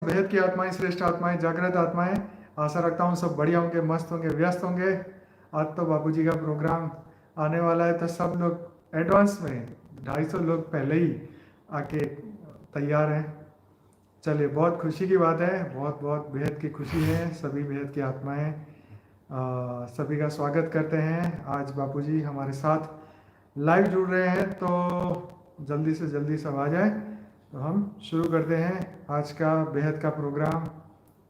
बेहद की आत्माएं, श्रेष्ठ आत्माएं, जागृत आत्माएं, आशा रखता हूँ सब बढ़िया होंगे, मस्त होंगे, व्यस्त होंगे। आज तो बापूजी का प्रोग्राम आने वाला है, तो सब लोग एडवांस में 250 लोग पहले ही आके तैयार हैं। चलिए, बहुत खुशी की बात है, बहुत बहुत बेहद की खुशी है। सभी बेहद की आत्माएं सभी का स्वागत करते हैं। आज बापूजी हमारे साथ लाइव जुड़ रहे हैं, तो जल्दी से जल्दी सब आ जाए तो हम शुरू करते हैं आज का बेहद का प्रोग्राम,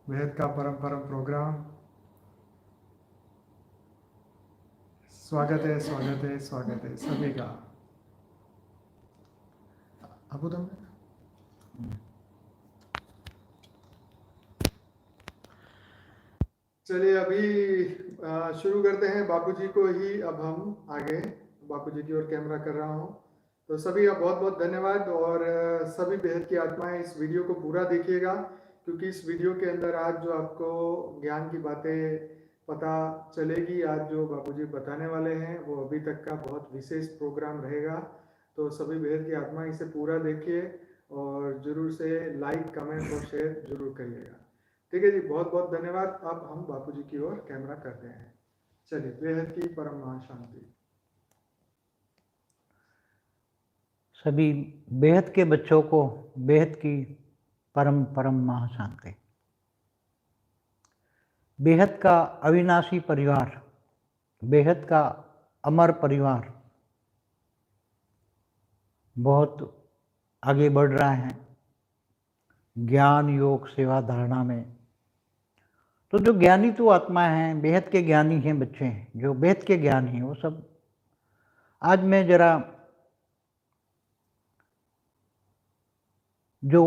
बेहद का परम परम प्रोग्राम। स्वागत है, स्वागत है, स्वागत है सभी का। अब तुम चलिए, अभी शुरू करते हैं। बापूजी को ही अब हम आगे बापूजी की ओर कैमरा कर रहा हूँ। तो सभी का बहुत बहुत धन्यवाद, और सभी बेहद की आत्माएं इस वीडियो को पूरा देखिएगा, क्योंकि इस वीडियो के अंदर आज जो आपको ज्ञान की बातें पता चलेगी, आज जो बापूजी बताने वाले हैं, वो अभी तक का बहुत विशेष प्रोग्राम रहेगा। तो सभी बेहद की आत्माएं इसे पूरा देखिए और जरूर से लाइक, कमेंट और शेयर जरूर करिएगा। ठीक है जी, बहुत बहुत धन्यवाद। अब हम बापूजी की ओर कैमरा करते हैं। चलिए, बेहद की परम महाशांति। सभी बेहद के बच्चों को बेहद की परम परम महाशांति। बेहद का अविनाशी परिवार, बेहद का अमर परिवार बहुत आगे बढ़ रहा है ज्ञान, योग, सेवा, धारणा में। तो जो ज्ञानी तो आत्माएं हैं, बेहद के ज्ञानी हैं बच्चे हैं, जो बेहद के ज्ञान हैं, वो सब आज मैं जरा जो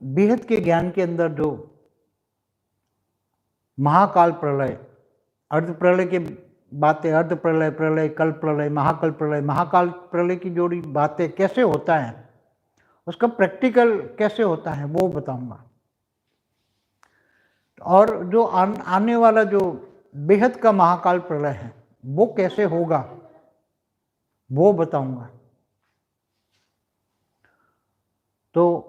बेहद के ज्ञान के अंदर जो महाकाल प्रलय, अर्ध प्रलय के बातें, अर्ध प्रलय, प्रलय, कल्प प्रलय, महाकल्प प्रलय, महाकाल प्रलय की जोड़ी बातें कैसे होता है, उसका प्रैक्टिकल कैसे होता है, वो बताऊंगा। और जो आने वाला जो बेहद का महाकाल प्रलय है, वो कैसे होगा, वो बताऊंगा। तो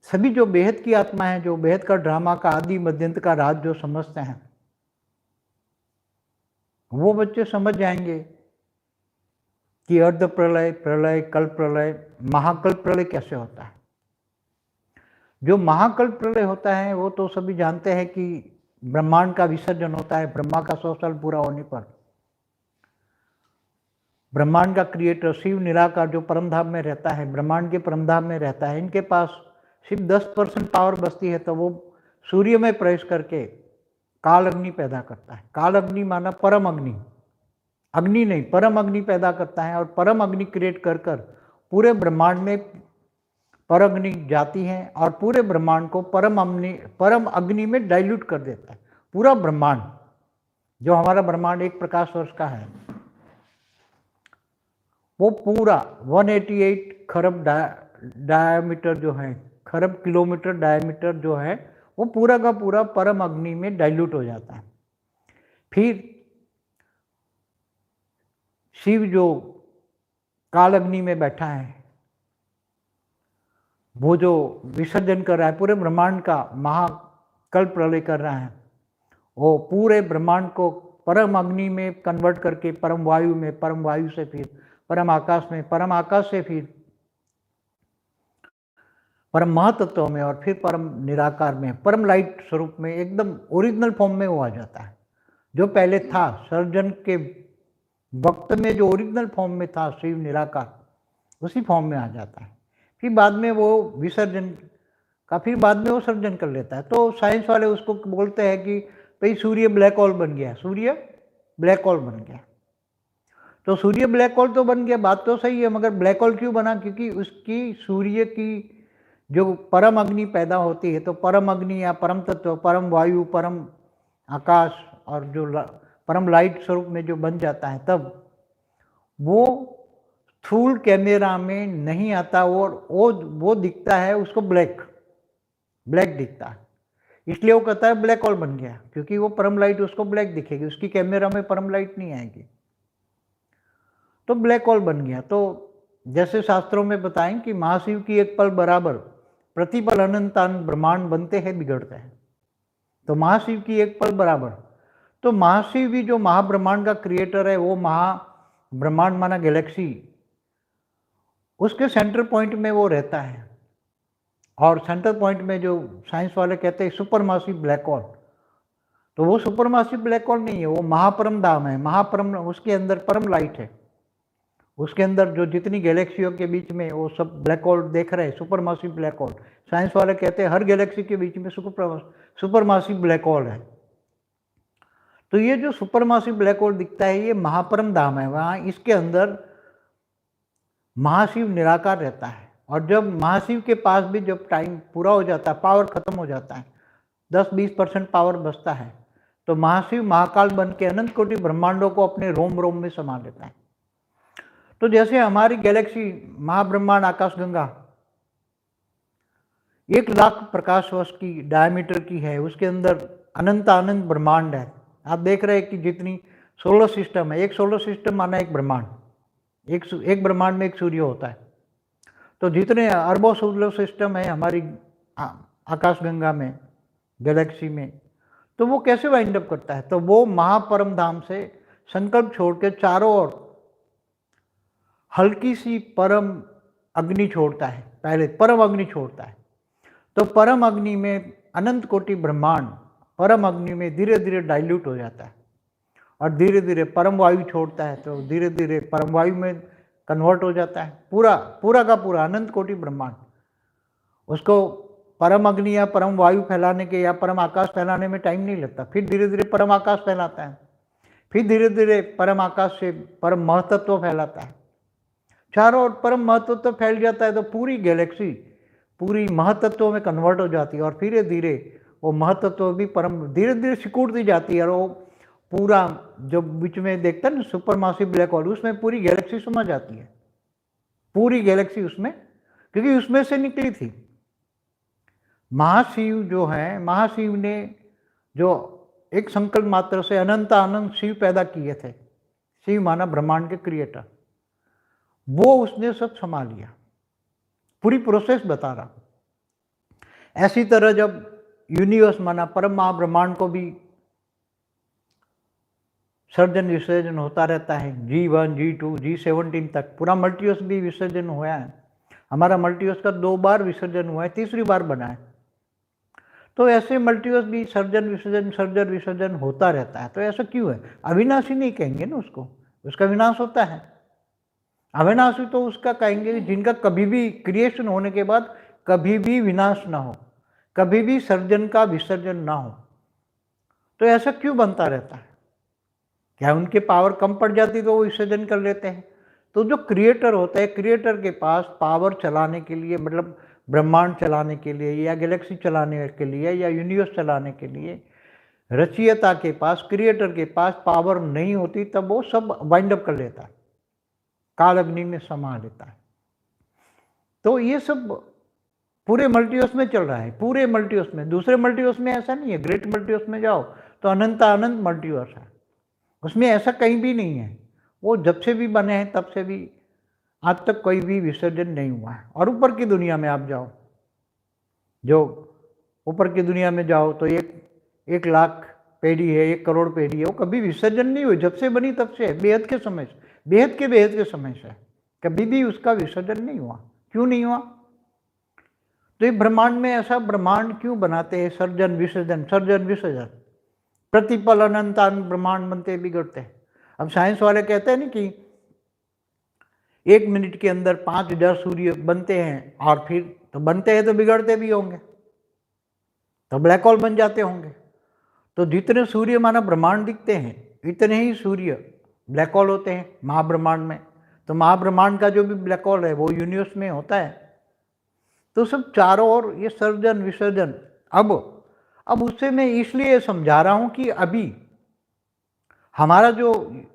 सभी जो बेहद की आत्मा है, जो बेहद का ड्रामा का आदि मध्यंत का राज जो समझते हैं, वो बच्चे समझ जाएंगे कि अर्ध प्रलय, प्रलय, कल्प प्रलय, महाकल्प प्रलय कैसे होता है। जो महाकल्प प्रलय होता है वो तो सभी जानते हैं कि ब्रह्मांड का विसर्जन होता है ब्रह्मा का 100 साल पूरा होने पर। ब्रह्मांड का क्रिएटर शिव निराकार जो परमधाम में रहता है, ब्रह्मांड के परमधाम में रहता है, इनके पास सिर्फ 10% पावर बचती है, तो वो सूर्य में प्रवेश करके काल अग्नि पैदा करता है। काल अग्नि माना परम अग्नि, अग्नि नहीं, परम अग्नि पैदा करता है, और परम अग्नि क्रिएट कर कर पूरे ब्रह्मांड में परम अग्नि जाती है और पूरे ब्रह्मांड को परम अग्नि में डाइल्यूट कर देता है। पूरा ब्रह्मांड, जो हमारा ब्रह्मांड 1 प्रकाश वर्ष का है, वो पूरा 188 खरब डायमीटर जो है, खरब किलोमीटर डायमीटर जो है, वो पूरा का पूरा परम अग्नि में डाइल्यूट हो जाता है। फिर शिव जो काल अग्नि में बैठा है, वो जो विसर्जन कर रहा है, पूरे ब्रह्मांड का महाकल्प प्रलय कर रहा है, वो पूरे ब्रह्मांड को परम अग्नि में कन्वर्ट करके परम वायु में, परम वायु से फिर परम आकाश में, परम आकाश से फिर परम महातत्व में, और फिर परम निराकार में, परम लाइट स्वरूप में, एकदम ओरिजिनल फॉर्म में वो आ जाता है। जो पहले था सर्जन के वक्त में, जो ओरिजिनल फॉर्म में था शिव निराकार, उसी फॉर्म में आ जाता है। फिर बाद में वो विसर्जन का, फिर बाद में वो सर्जन कर लेता है। तो साइंस वाले उसको बोलते हैं कि भाई सूर्य ब्लैक होल बन गया, सूर्य ब्लैक होल बन गया। तो सूर्य ब्लैक होल तो बन गया, बात तो सही है, मगर ब्लैक होल क्यों बना? क्योंकि उसकी सूर्य की जो परम अग्नि पैदा होती है, तो परम अग्नि या परम तत्व, परम वायु, परम आकाश, और जो परम लाइट स्वरूप में जो बन जाता है, तब वो स्थूल कैमरा में नहीं आता, और वो दिखता है, उसको ब्लैक दिखता है। इसलिए वो कहता है ब्लैक होल बन गया, क्योंकि वो परम लाइट उसको ब्लैक दिखेगी, उसकी कैमरा में परम लाइट नहीं आएगी, तो ब्लैक होल बन गया। तो जैसे शास्त्रों में बताएं कि महाशिव की एक पल बराबर प्रतिपल अनंतान ब्रह्मांड बनते हैं, बिगड़ते हैं। तो महाशिव की एक पल बराबर। तो महाशिव भी जो महाब्रह्मांड का क्रिएटर है, वो महाब्रह्मांड माना गैलेक्सी, उसके सेंटर पॉइंट में वो रहता है। और सेंटर पॉइंट में जो साइंस वाले कहते हैं सुपरमासिव ब्लैक होल, तो वो सुपरमासिव ब्लैक होल नहीं है, वो महापरम धाम है। महापरम, उसके अंदर परम लाइट है। उसके अंदर जो जितनी गैलेक्सियों के बीच में वो सब ब्लैक होल देख रहे हैं, सुपरमासिव ब्लैक होल। साइंस वाले कहते हैं हर गैलेक्सी के बीच में सुपरमासिव ब्लैक होल है। तो ये जो सुपरमासिव ब्लैक होल दिखता है, ये महापरम धाम है। वहाँ इसके अंदर महाशिव निराकार रहता है। और जब महाशिव के पास भी जब टाइम पूरा हो जाता है, पावर खत्म हो जाता है, 10-20% पावर बचता है, तो महाशिव महाकाल बन के अनंत कोटि ब्रह्मांडों को अपने रोम रोम में समा लेता है। तो जैसे हमारी गैलेक्सी महाब्रह्मांड आकाशगंगा 1,00,000 प्रकाश वर्ष की डायमीटर की है, उसके अंदर अनंत अनंत ब्रह्मांड है। आप देख रहे हैं कि जितनी सोलर सिस्टम है, एक सोलर सिस्टम माना एक ब्रह्मांड, एक ब्रह्मांड में एक सूर्य होता है। तो जितने अरबों सोलर सिस्टम है हमारी आकाशगंगा में, गैलेक्सी में, तो वो कैसे वाइंड अप करता है? तो वो महापरम धाम से संकल्प छोड़ के चारों ओर हल्की सी परम अग्नि छोड़ता है। पहले परम अग्नि छोड़ता है, तो परम अग्नि में अनंत कोटि ब्रह्मांड परम अग्नि में धीरे धीरे डाइल्यूट हो जाता है। और धीरे धीरे परम वायु छोड़ता है, तो धीरे धीरे परम वायु में कन्वर्ट हो जाता है। पूरा का पूरा अनंत कोटि ब्रह्मांड, उसको परम अग्नि या परम वायु फैलाने के या परम आकाश फैलाने में टाइम नहीं लगता। फिर धीरे धीरे परम आकाश फैलाता है, फिर धीरे धीरे परम आकाश से परम महतत्व फैलाता है। चारों ओर परम महतत्व फैल जाता है, तो पूरी गैलेक्सी पूरी महतत्व में कन्वर्ट हो जाती है। और धीरे धीरे वो महतत्व भी परम धीरे धीरे सिकुड़ दी जाती है। और वो पूरा जो बीच में देखता है ना सुपरमासिव ब्लैक होल, उसमें पूरी गैलेक्सी समझ जाती है, पूरी गैलेक्सी उसमें, क्योंकि उसमें से निकली थी। महाशिव जो है, महाशिव ने जो एक संकल्प मात्र से अनंत अनंत शिव पैदा किए थे, शिव माना ब्रह्मांड के क्रिएटर, वो उसने सब संभाल लिया। पूरी प्रोसेस बता रहा हूं। ऐसी तरह जब यूनिवर्स माना परम महाब्रह्मांड को भी सर्जन विसर्जन होता रहता है, G1 G2 G17 तक पूरा मल्टीवर्स भी विसर्जन हुआ है। हमारा मल्टीवर्स का 2 बार विसर्जन हुआ है, तीसरी बार बना है। तो ऐसे मल्टीवर्स भी सर्जन विसर्जन होता रहता है। तो ऐसा क्यों है? अविनाशी नहीं कहेंगे ना उसको, उसका विनाश होता है। अविनाशी तो उसका कहेंगे जिनका कभी भी क्रिएशन होने के बाद कभी भी विनाश ना हो, कभी भी सर्जन का विसर्जन ना हो। तो ऐसा क्यों बनता रहता है? क्या उनके पावर कम पड़ जाती तो वो विसर्जन कर लेते हैं? तो जो क्रिएटर होता है, क्रिएटर के पास पावर चलाने के लिए, मतलब ब्रह्मांड चलाने के लिए या गैलेक्सी चलाने के लिए या यूनिवर्स चलाने के लिए, रचयिता के पास, क्रिएटर के पास पावर नहीं होती, तब वो सब वाइंड अप कर लेता है, काल अग्नि में समा लेता है। तो ये सब पूरे मल्टीवर्स में चल रहा है, पूरे मल्टीवर्स में। दूसरे मल्टीवर्स में ऐसा नहीं है। ग्रेट मल्टीवर्स में जाओ तो अनंत अनंत मल्टीवर्स है, उसमें ऐसा कहीं भी नहीं है। वो जब से भी बने हैं तब से भी आज तक कोई भी विसर्जन नहीं हुआ है। और ऊपर की दुनिया में आप जाओ, जो ऊपर की दुनिया में जाओ तो 1,00,000 पेढ़ी है, 1 करोड़ पेढ़ी है, वो कभी विसर्जन नहीं हुई। जब से बनी तब से, बेहद के समय से, बेहद के समय से कभी भी उसका विसर्जन नहीं हुआ। क्यों नहीं हुआ? तो ये ब्रह्मांड में ऐसा ब्रह्मांड क्यों बनाते हैं? सर्जन विसर्जन, प्रतिपल अनंत ब्रह्मांड बनते बिगड़ते हैं। अब साइंस वाले कहते हैं ना कि 1 मिनट के अंदर 5,000 सूर्य बनते हैं, और फिर तो बनते हैं तो बिगड़ते भी होंगे, तो ब्लैक होल बन जाते होंगे। तो जितने सूर्य माना ब्रह्मांड दिखते हैं, इतने ही सूर्य ब्लैक होल होते हैं महाब्रह्मांड में। तो महाब्रह्मांड का जो भी ब्लैक होल है वो यूनिवर्स में होता है। तो सब चारों ओर ये सर्जन विसर्जन। अब उससे मैं इसलिए समझा रहा हूं कि अभी हमारा जो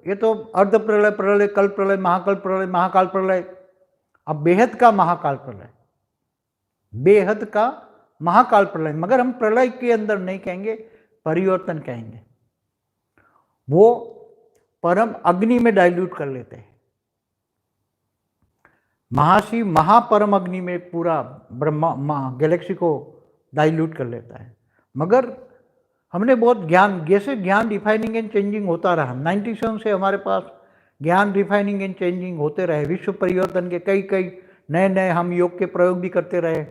ये तो अर्ध प्रलय, प्रलय, कल्प प्रलय, महाकाल प्रलय, अब बेहद का महाकाल प्रलय, बेहद का महाकाल प्रलय। मगर हम प्रलय के अंदर नहीं कहेंगे, परिवर्तन कहेंगे। वो परम अग्नि में डाइल्यूट कर लेते हैं। महाशिव महापरम अग्नि में पूरा ब्रह्मा गैलेक्सी को डाइल्यूट कर लेता है। मगर हमने बहुत ज्ञान, जैसे ज्ञान रिफाइनिंग एंड चेंजिंग होता रहा, 97 से हमारे पास ज्ञान रिफाइनिंग एंड चेंजिंग होते रहे, विश्व परिवर्तन के कई कई नए नए हम योग के प्रयोग भी करते रहे,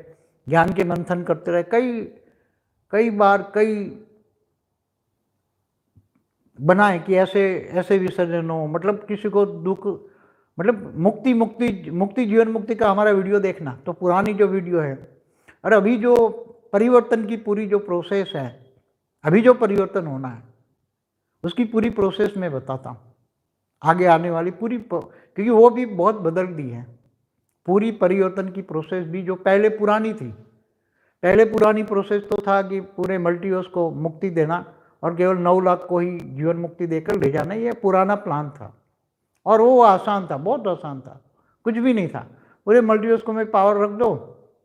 ज्ञान के मंथन करते रहे, कई बार कई बनाए कि ऐसे ऐसे विसर्जन हो, मतलब किसी को दुख, मतलब मुक्ति जीवन मुक्ति का हमारा वीडियो देखना, तो पुरानी जो वीडियो है, और अभी जो परिवर्तन की पूरी जो प्रोसेस है, अभी जो परिवर्तन होना है उसकी पूरी प्रोसेस में बताता हूँ, आगे आने वाली पूरी, क्योंकि वो भी बहुत बदल दी है पूरी परिवर्तन की प्रोसेस भी, जो पहले पुरानी थी। पहले पुरानी प्रोसेस तो था कि पूरे मल्टीवर्स को मुक्ति देना और केवल 9 लाख को ही जीवन मुक्ति देकर ले जाना, ये पुराना प्लान था और वो आसान था, बहुत आसान था, कुछ भी नहीं था। पूरे मल्टीवर्स को में पावर रख दो,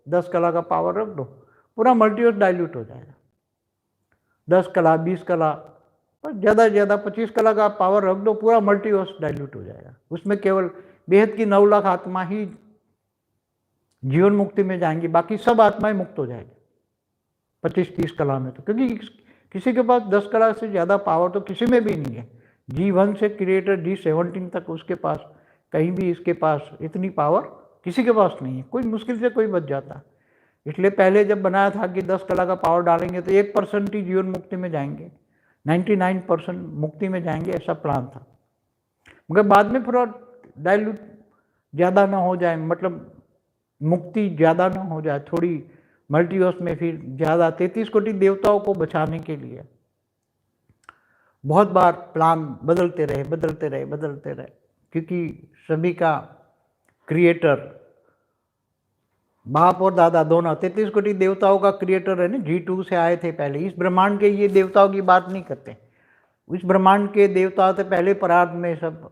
10 कला का पावर रख दो, पूरा मल्टीवर्स डाइल्यूट हो जाएगा। 10 कला 20 कला और ज़्यादा से ज़्यादा 25 कला का पावर रख दो, पूरा मल्टीवर्स डाइल्यूट हो जाएगा। उसमें केवल बेहद की 9 लाख आत्मा ही जीवन मुक्ति में जाएंगी, बाकी सब आत्माएं मुक्त हो जाएगी 25-30 कला में। तो क्योंकि किसी के पास 10 कला से ज़्यादा पावर तो किसी में भी नहीं है। G1 से क्रिएटर G17 तक उसके पास, कहीं भी इसके पास इतनी पावर किसी के पास नहीं है, कोई मुश्किल से कोई बच जाता। इसलिए पहले जब बनाया था कि 10 कला का पावर डालेंगे तो 1% ही जीवन मुक्ति में जाएंगे, 99% मुक्ति में जाएंगे, ऐसा प्लान था। मगर बाद में थोड़ा डाइल्यूट ज़्यादा ना हो जाए, मतलब मुक्ति ज़्यादा ना हो जाए थोड़ी मल्टीवर्स में, फिर ज़्यादा 33 कोटि देवताओं को बचाने के लिए बहुत बार प्लान बदलते रहे, क्योंकि सभी का क्रिएटर बाप और दादा दोनों 33 कोटि देवताओं का क्रिएटर है ना, G2 से आए थे पहले। इस ब्रह्मांड के ये देवताओं की बात नहीं करते, इस ब्रह्मांड के देवताओं से पहले परार्ध में सब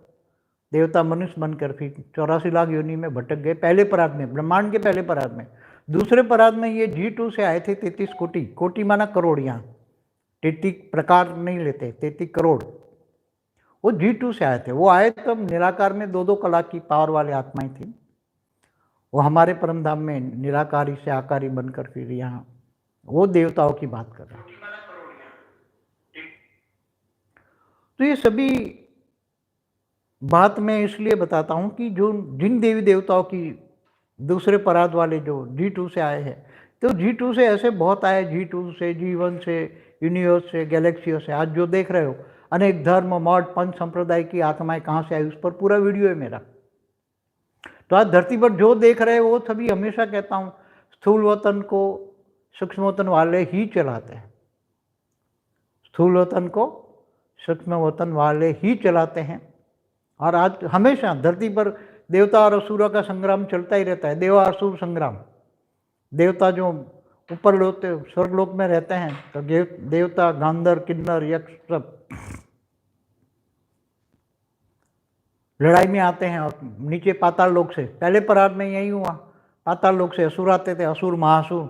देवता मनुष्य बनकर फिर 84 लाख योनि में भटक गए, पहले परार्ध में, ब्रह्मांड के पहले परार्ध में। दूसरे परार्ध में ये G2 से आए थे 33 कोटि, कोटि माना करोड़, यहाँ 33 प्रकार नहीं लेते, 33 करोड़, वो G2 से आए थे। वो आए तब निराकार में 2-2 कला की पावर वाले आत्माएं थी, वो हमारे परम धाम में निराकारी से आकारी बनकर फिर यहाँ, वो देवताओं की बात कर रहे हैं। तो ये सभी बात मैं इसलिए बताता हूँ कि जो जिन देवी देवताओं की दूसरे परार्ध वाले जो G2 से आए हैं, तो G2 से ऐसे बहुत आए, G2 से, G1 से, यूनिवर्स से, गैलेक्सियों से। आज जो देख रहे हो अनेक धर्म मठ पंच संप्रदाय की आत्माएं कहाँ से आई, उस पर पूरा वीडियो है मेरा। तो आज धरती पर जो देख रहे हो वो सभी, हमेशा कहता हूँ, स्थूल वतन को सूक्ष्म वतन वाले ही चलाते हैं, स्थूल वतन को सूक्ष्म वतन वाले ही चलाते हैं। और आज हमेशा धरती पर देवता और असुरों का संग्राम चलता ही रहता है, देवा असुर संग्राम। देवता जो ऊपर लोग स्वर्गलोक में रहते हैं, तो देवता गांधर किन्नर यक्ष सब लड़ाई में आते हैं, और नीचे पाताल लोक से, पहले परार्ध में यही हुआ, पाताल लोक से असुर आते थे, असुर महासुर।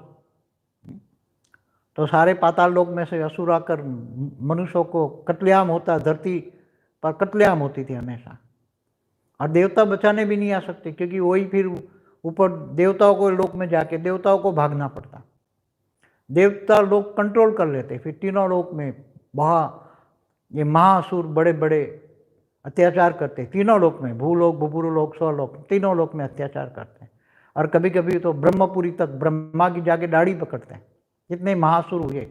तो सारे पाताल लोक में से असुर आकर मनुष्यों को कत्लेआम होता, धरती पर कत्लेआम होती थी हमेशा, और देवता बचाने भी नहीं आ सकते, क्योंकि वही फिर ऊपर देवताओं को लोक में जाके देवताओं को भागना पड़ता। देवता लोग कंट्रोल कर लेते, फिर तीनों लोक में ये महासुर बड़े बड़े अत्याचार करते, तीनों लोक में, भूलोक भूपुरलोक स्वलोक, तीनों लोक में अत्याचार करते हैं। और कभी कभी तो ब्रह्मपुरी तक ब्रह्मा की जाके दाढ़ी पकड़ते हैं, इतने महासुर हुए।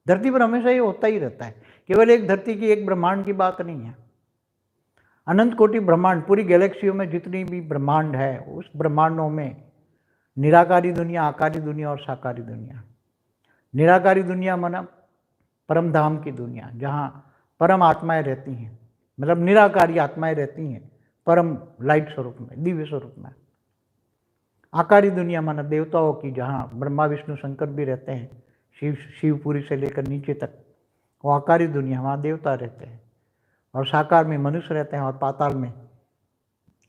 धरती पर हमेशा ये होता ही रहता है, केवल एक धरती की एक ब्रह्मांड की बात नहीं है, अनंत कोटि ब्रह्मांड, पूरी गैलेक्सियों में जितनी भी ब्रह्मांड है, उस ब्रह्मांडों में निराकारी दुनिया, आकारी दुनिया और साकारी दुनिया। निराकारी दुनिया माना परम धाम की दुनिया, जहाँ परम आत्माएं रहती हैं, मतलब निराकारी आत्माएं रहती हैं परम लाइट स्वरूप में, दिव्य स्वरूप में। आकारी दुनिया माना देवताओं की, जहाँ ब्रह्मा विष्णु शंकर भी रहते हैं, शिवपुरी से लेकर नीचे तक, वो आकारी दुनिया, वहाँ देवता रहते हैं। और साकार में मनुष्य रहते हैं, और पाताल में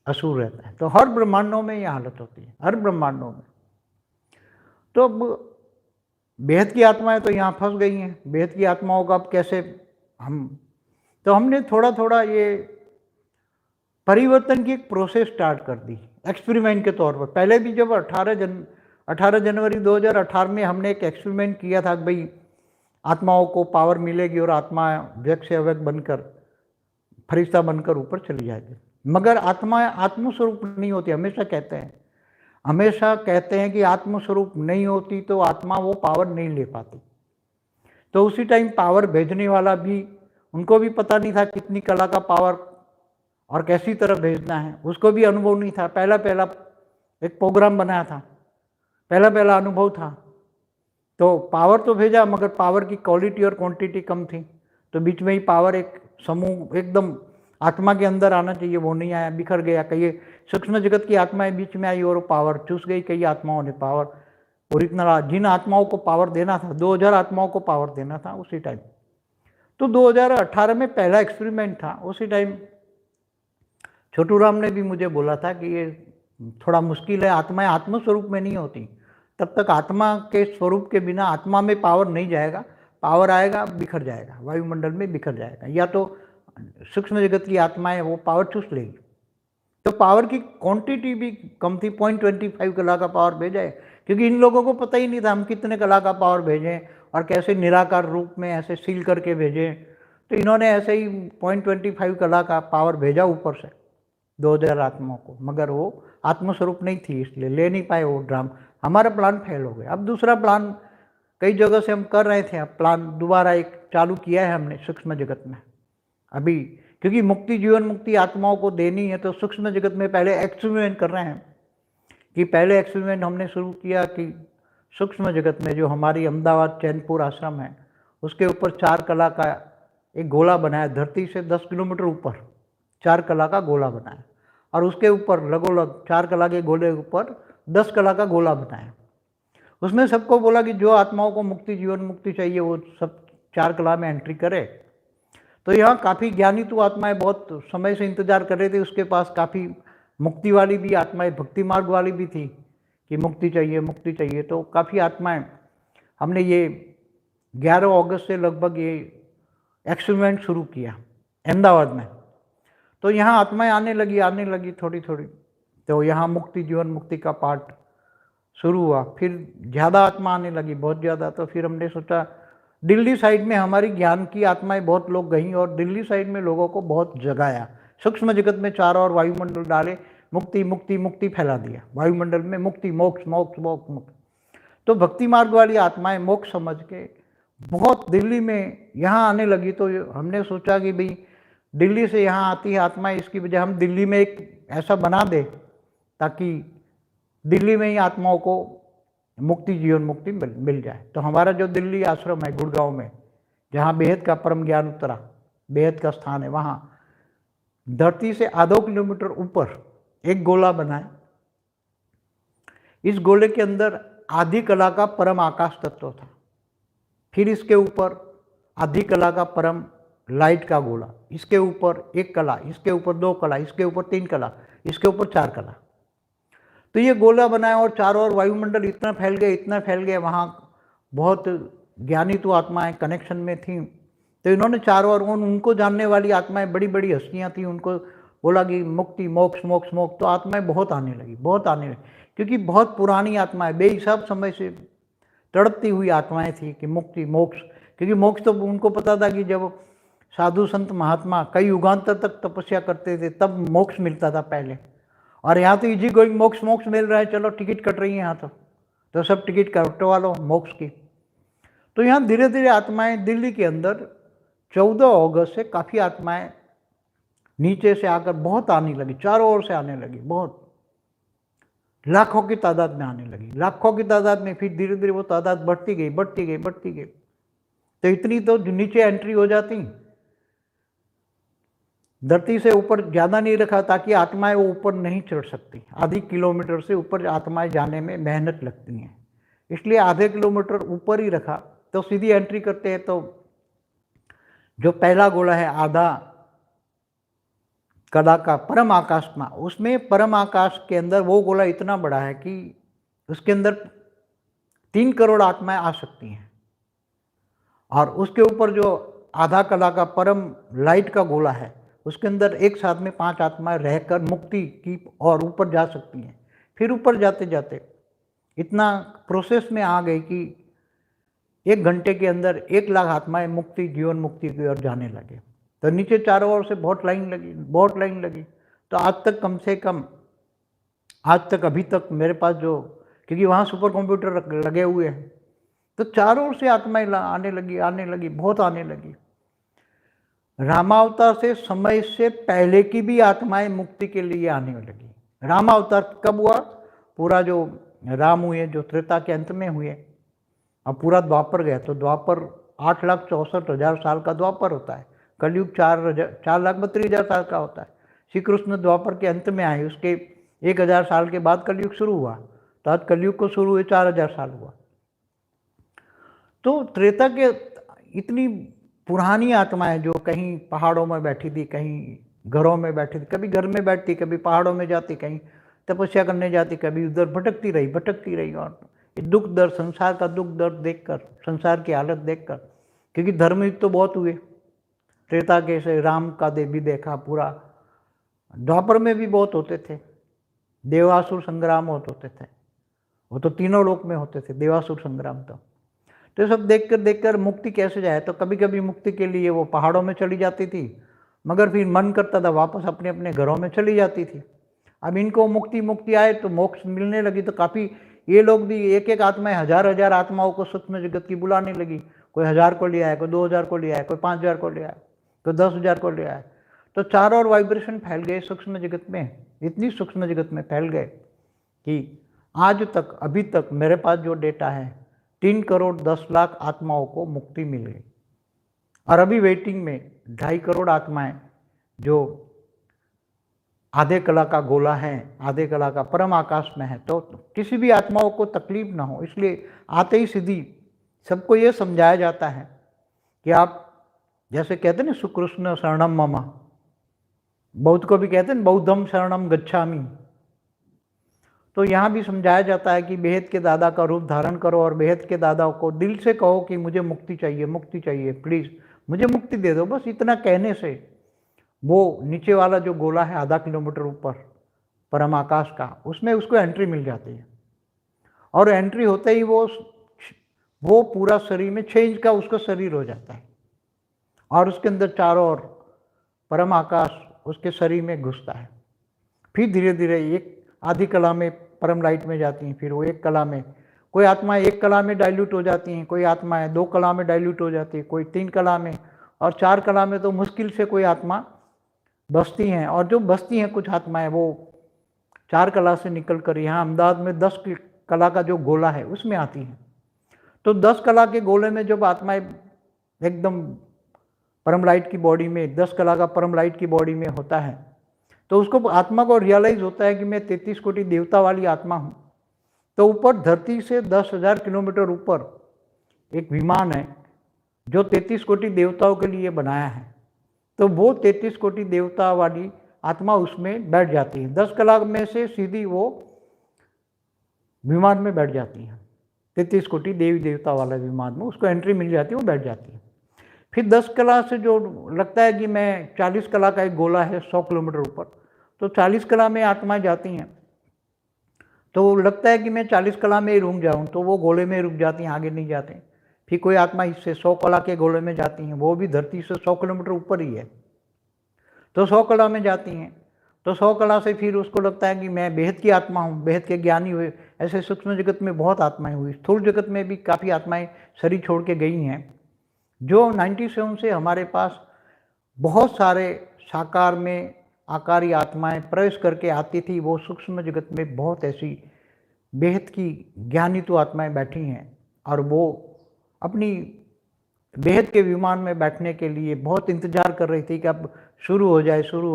असुर रहते हैं। तो हर ब्रह्मांडों में यह हालत होती है, हर ब्रह्मांडों में। तो अब बेहद की आत्माएं तो यहाँ फंस गई हैं। बेहद की आत्माओं का अब कैसे हमने थोड़ा थोड़ा ये परिवर्तन की एक प्रोसेस स्टार्ट कर दी एक्सपेरिमेंट के तौर पर। पहले भी जब 18 जनवरी 2018 में हमने एक एक्सपेरिमेंट किया था कि भाई आत्माओं को पावर मिलेगी और आत्मा व्यक्त से अव्यक्त बनकर फरिश्ता बनकर ऊपर चली जाएगी, मगर आत्मा आत्मस्वरूप नहीं होती। हमेशा कहते हैं कि आत्मस्वरूप नहीं होती तो आत्मा वो पावर नहीं ले पाती। तो उसी टाइम पावर भेजने वाला भी, उनको भी पता नहीं था कितनी कला का पावर और कैसी तरफ भेजना है, उसको भी अनुभव नहीं था। पहला एक प्रोग्राम बनाया था, पहला अनुभव था। तो पावर तो भेजा मगर पावर की क्वालिटी और क्वांटिटी कम थी। तो बीच में ही पावर एक समूह एकदम आत्मा के अंदर आना चाहिए, वो नहीं आया, बिखर गया। कई सूक्ष्म जगत की आत्माएं बीच में आई और पावर चूस गई। कई आत्माओं ने पावर ओरिजिनल, जिन आत्माओं को पावर देना था, 2000 आत्माओं को पावर देना था उसी टाइम। तो 2018 में पहला एक्सपेरिमेंट था। उसी टाइम छोटू राम ने भी मुझे बोला था कि ये थोड़ा मुश्किल है, आत्माएं आत्मस्वरूप में नहीं होती। तब तक आत्मा के स्वरूप के बिना आत्मा में पावर नहीं जाएगा, पावर आएगा बिखर जाएगा, वायुमंडल में बिखर जाएगा, या तो सूक्ष्म जगत की आत्माएं वो पावर चूस लेगी। तो पावर की क्वांटिटी भी कम थी, 0.25 कला का पावर भेजा है, क्योंकि इन लोगों को पता ही नहीं था हम कितने कला का पावर भेजें और कैसे निराकार रूप में ऐसे सील करके भेजें। तो इन्होंने ऐसे ही 0.25 कला का पावर भेजा ऊपर से 2000 आत्माओं को, मगर वो आत्मस्वरूप नहीं थी, इसलिए ले नहीं पाए वो ड्राम। हमारा प्लान फेल हो गया। अब दूसरा प्लान कई जगह से हम कर रहे थे, अब प्लान दोबारा एक चालू किया है हमने सूक्ष्म जगत में अभी, क्योंकि मुक्ति, जीवन मुक्ति आत्माओं को देनी है। तो सूक्ष्म जगत में पहले एक्सपेरिमेंट कर रहे हैं कि पहले एक्सपेरिमेंट हमने शुरू किया कि सूक्ष्म जगत में जो हमारी अहमदाबाद चैनपुर आश्रम है उसके ऊपर 4 कला का एक गोला बनाया, धरती से 10 किलोमीटर ऊपर 4 कला का गोला बनाया, और उसके ऊपर लगोलग 4 कला के गोले ऊपर 10 कला का गोला बनाया। उसमें सबको बोला कि जो आत्माओं को मुक्ति, जीवन मुक्ति चाहिए वो सब 4 कला में एंट्री करे। तो यहाँ काफ़ी ज्ञानी तो आत्माएं बहुत समय से इंतजार कर रहे थे, उसके पास काफ़ी मुक्ति वाली भी आत्माएं, भक्ति मार्ग वाली भी थी कि मुक्ति चाहिए मुक्ति चाहिए। तो काफ़ी आत्माएं, हमने ये 11 अगस्त से लगभग ये एक्सपेरिमेंट शुरू किया अहमदाबाद में। तो यहाँ आत्माएं आने लगी थोड़ी थोड़ी। तो यहाँ मुक्ति, जीवन मुक्ति का पार्ट शुरू हुआ, फिर ज़्यादा आत्मा आने लगी, बहुत ज़्यादा। तो फिर हमने सोचा दिल्ली साइड में हमारी ज्ञान की आत्माएं बहुत लोग गईं और दिल्ली साइड में लोगों को बहुत जगाया। सूक्ष्म जगत में चारों ओर वायुमंडल डाले, मुक्ति मुक्ति मुक्ति फैला दिया वायुमंडल में, मुक्ति मोक्ष मोक्ष मोक्ष मुक्ति। तो भक्ति मार्ग वाली आत्माएं मोक्ष समझ के बहुत दिल्ली में यहाँ आने लगी। तो हमने सोचा कि भाई दिल्ली से यहाँ आती है आत्माएं, इसकी वजह हम दिल्ली में एक ऐसा बना दे ताकि दिल्ली में ही आत्माओं को मुक्ति, जीवन मुक्ति मिल जाए। तो हमारा जो दिल्ली आश्रम है गुड़गांव में, जहाँ बेहद का परम ज्ञान उतरा, बेहद का स्थान है, वहाँ धरती से आधा किलोमीटर ऊपर एक गोला बनाए। इस गोले के अंदर आधी कला का परम आकाश तत्व था, फिर इसके ऊपर आधी कला का परम लाइट का गोला, इसके ऊपर 1 कला, इसके ऊपर 2 कला, इसके ऊपर 3 कला, इसके ऊपर 4 कला। तो ये गोला बनाया और चारों ओर वायुमंडल इतना फैल गया, वहाँ बहुत ज्ञानी तो आत्माएं कनेक्शन में थी। तो इन्होंने चारों ओर उनको जानने वाली आत्माएं, बड़ी बड़ी हस्तियाँ थी, उनको बोला कि मुक्ति मोक्ष मोक्ष मोक्ष। तो आत्माएं बहुत आने लगी, क्योंकि बहुत पुरानी आत्माएं, बेहिसाब समय से तड़पती हुई आत्माएं थी कि मुक्ति मोक्ष। क्योंकि मोक्ष तो उनको पता था कि जब साधु संत महात्मा कई युगांतर तक तपस्या करते थे तब मोक्ष मिलता था पहले। और यहाँ तो इजी गोइंग मोक्ष मिल रहा है, चलो टिकट कट रही है यहाँ तो सब टिकट कटवा लो मोक्ष की। तो यहाँ धीरे धीरे आत्माएं दिल्ली के अंदर 14 अगस्त से काफ़ी आत्माएं नीचे से आकर बहुत आने लगी, चारों ओर से आने लगी, बहुत लाखों की तादाद में आने लगी, लाखों की तादाद में। फिर धीरे धीरे वो तादाद बढ़ती गई। तो इतनी तो नीचे एंट्री हो जाती, धरती से ऊपर ज़्यादा नहीं रखा ताकि आत्माएं वो ऊपर नहीं चढ़ सकती। आधी किलोमीटर से ऊपर आत्माएं जाने में मेहनत लगती हैं, इसलिए आधे किलोमीटर ऊपर ही रखा। तो सीधी एंट्री करते हैं। तो जो पहला गोला है आधा कला का परम आकाश में, उसमें परम आकाश के अंदर वो गोला इतना बड़ा है कि उसके अंदर 3 करोड़ आत्माएं आ सकती हैं। और उसके ऊपर जो आधा कला का परम लाइट का गोला है उसके अंदर एक साथ में 5 आत्माएं रहकर मुक्ति की और ऊपर जा सकती हैं। फिर ऊपर जाते जाते इतना प्रोसेस में आ गई कि 1 घंटे के अंदर 1 लाख आत्माएं मुक्ति, जीवन मुक्ति की ओर जाने लगे। तो नीचे चारों ओर से बहुत लाइन लगी। तो आज तक कम से कम, आज तक अभी तक मेरे पास जो, क्योंकि वहाँ सुपर कंप्यूटर लगे हुए हैं, तो चारों ओर से आत्माएं आने लगी, बहुत आने लगी। रामावतार से समय से पहले की भी आत्माएं मुक्ति के लिए आने लगी। रामावतार कब हुआ? पूरा जो राम हुए, जो त्रेता के अंत में हुए, अब पूरा द्वापर गया, तो द्वापर 8,64,000 साल का द्वापर होता है। कलयुग 4,32,000 साल का होता है। श्री कृष्ण द्वापर के अंत में आए, उसके 1,000 साल के बाद कलयुग शुरू हुआ, तो आज कलयुग को शुरू हुए 4,000 साल हुआ। तो त्रेता के इतनी पुरानी आत्माएं जो कहीं पहाड़ों में बैठी थी, कहीं घरों में बैठी थी, कभी घर में बैठती, कभी पहाड़ों में जाती, कहीं तपस्या करने जाती, कभी उधर भटकती रही। और दुख दर्द, संसार का दुख दर्द देखकर, संसार की हालत देखकर, क्योंकि धर्मयुद्ध तो बहुत हुए, त्रेता के से राम का भी देखा, पूरा द्वापर में भी बहुत होते थे, देवासुर संग्राम होते थे, वो तो तीनों लोक में होते थे देवासुर संग्राम। तो सब देखकर मुक्ति कैसे जाए? तो कभी कभी मुक्ति के लिए वो पहाड़ों में चली जाती थी, मगर फिर मन करता था वापस अपने अपने घरों में चली जाती थी। अब इनको मुक्ति आए तो मोक्ष मिलने लगी, तो काफ़ी ये लोग भी एक आत्माएं हजार आत्माओं को सूक्ष्म जगत की बुलाने लगी। कोई 1000 को ले आए, कोई 2000 को ले आए, कोई 5000 को ले आए, कोई 10,000 को ले आए। तो चारों ओर वाइब्रेशन फैल गए सूक्ष्म जगत में, इतनी सूक्ष्म जगत में फैल गए कि आज तक, अभी तक मेरे पास जो डेटा है, 3 करोड़ 10 लाख आत्माओं को मुक्ति मिल गई। और अभी वेटिंग में 2.5 करोड़ आत्माएं जो आधे कला का गोला है, आधे कला का परम आकाश में है। तो किसी भी आत्माओं को तकलीफ ना हो, इसलिए आते ही सीधी सबको ये समझाया जाता है कि आप जैसे कहते हैं ना, सुकृष्ण शरणम मम, बौद्ध को भी कहते हैं बौद्धम शरणम गच्छामि। तो यहाँ भी समझाया जाता है कि बेहद के दादा का रूप धारण करो और बेहद के दादा को दिल से कहो कि मुझे मुक्ति चाहिए, प्लीज़ मुझे मुक्ति दे दो। बस इतना कहने से वो नीचे वाला जो गोला है आधा किलोमीटर ऊपर परम आकाश का, उसमें उसको एंट्री मिल जाती है। और एंट्री होते ही वो पूरा शरीर में 6 इंच का उसका शरीर हो जाता है, और उसके अंदर चारों ओर परम आकाश उसके शरीर में घुसता है। फिर धीरे धीरे एक आधी कला में परम लाइट में जाती हैं, फिर वो 1 कला में, कोई आत्माएं 1 कला में डाइल्यूट हो जाती हैं, कोई आत्माएं 2 कला में डाइल्यूट हो जाती है, कोई 3 कला में, और 4 कला में तो मुश्किल से कोई आत्मा बसती हैं। और जो बसती हैं कुछ आत्माएं, वो 4 कला से निकल कर यहाँ अहमदाबाद में 10 कला का जो गोला है उसमें आती हैं। तो 10 कला के गोले में जब आत्माएं एकदम परम लाइट की बॉडी में, 10 कला का परम लाइट की बॉडी में होता है, तो उसको आत्मा को रियलाइज होता है कि मैं 33 कोटि देवता वाली आत्मा हूँ। तो ऊपर धरती से 10,000 किलोमीटर ऊपर एक विमान है जो 33 कोटि देवताओं के लिए बनाया है। तो वो 33 कोटि देवता वाली आत्मा उसमें बैठ जाती है। 10 कला में से सीधी वो विमान में बैठ जाती है, 33 कोटि देवी देवता वाला विमान में उसको एंट्री मिल जाती है, वो बैठ जाती है। फिर 10 कला से जो लगता है कि मैं 40 कला का एक गोला है 100 किलोमीटर ऊपर, तो 40 कला में आत्माएं जाती हैं। तो लगता है कि मैं 40 कला में ही रुक जाऊं, तो वो गोले में रुक जाती हैं, आगे नहीं जाते। फिर कोई आत्मा इससे 100 कला के गोले में जाती हैं, वो भी धरती से 100 किलोमीटर ऊपर ही है, तो 100 कला में जाती हैं। तो 100 कला से फिर उसको लगता है कि मैं बेहद की आत्मा हूँ, बेहद के ज्ञानी हुए। ऐसे सूक्ष्म जगत में बहुत आत्माएं हुई, स्थूल जगत में भी काफ़ी आत्माएं शरीर छोड़ के गई हैं। जो 97 से हमारे पास बहुत सारे साकार में आकारी आत्माएं प्रवेश करके आती थी, वो सूक्ष्म जगत में बहुत ऐसी बेहद की ज्ञानी तो आत्माएं बैठी हैं, और वो अपनी बेहद के विमान में बैठने के लिए बहुत इंतजार कर रही थी कि अब शुरू हो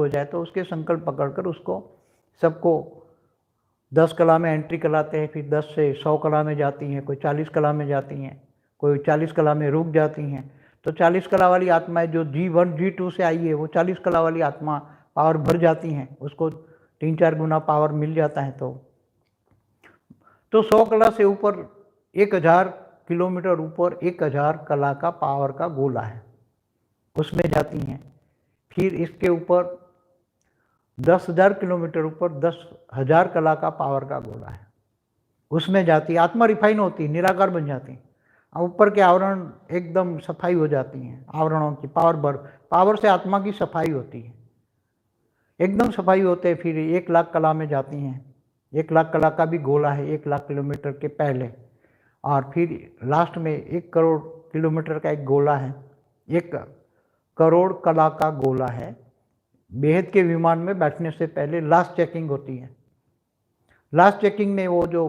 जाए। तो उसके संकल्प पकड़कर उसको सबको 10 कला में एंट्री कराते हैं, फिर 10 से 100 कला में जाती हैं, कोई 40 कला में जाती हैं, कोई 40 कला में रुक जाती हैं। तो 40 कला वाली आत्माएं जो G1 G2 से आई है, वो 40 कला वाली आत्मा पावर भर जाती हैं, उसको 3-4 गुना पावर मिल जाता है। तो 100 कला से ऊपर 1000 किलोमीटर ऊपर 1000 कला का पावर का गोला है, उसमें जाती हैं। फिर इसके ऊपर 10,000 किलोमीटर ऊपर 10,000 कला का पावर का गोला है, उसमें जाती है आत्मा, रिफाइन होती है, निराकार बन जाती है। अब ऊपर के आवरण एकदम सफाई हो जाती हैं, आवरणों की पावर से आत्मा की सफाई होती है, एकदम सफाई होते हैं। फिर 1,00,000 कला में जाती हैं। 1,00,000 कला का भी गोला है 1,00,000 किलोमीटर के पहले, और फिर लास्ट में 1 करोड़ किलोमीटर का एक गोला है, 1 करोड़ कला का गोला है। बेहद के विमान में बैठने से पहले लास्ट चेकिंग होती है। लास्ट चेकिंग में वो जो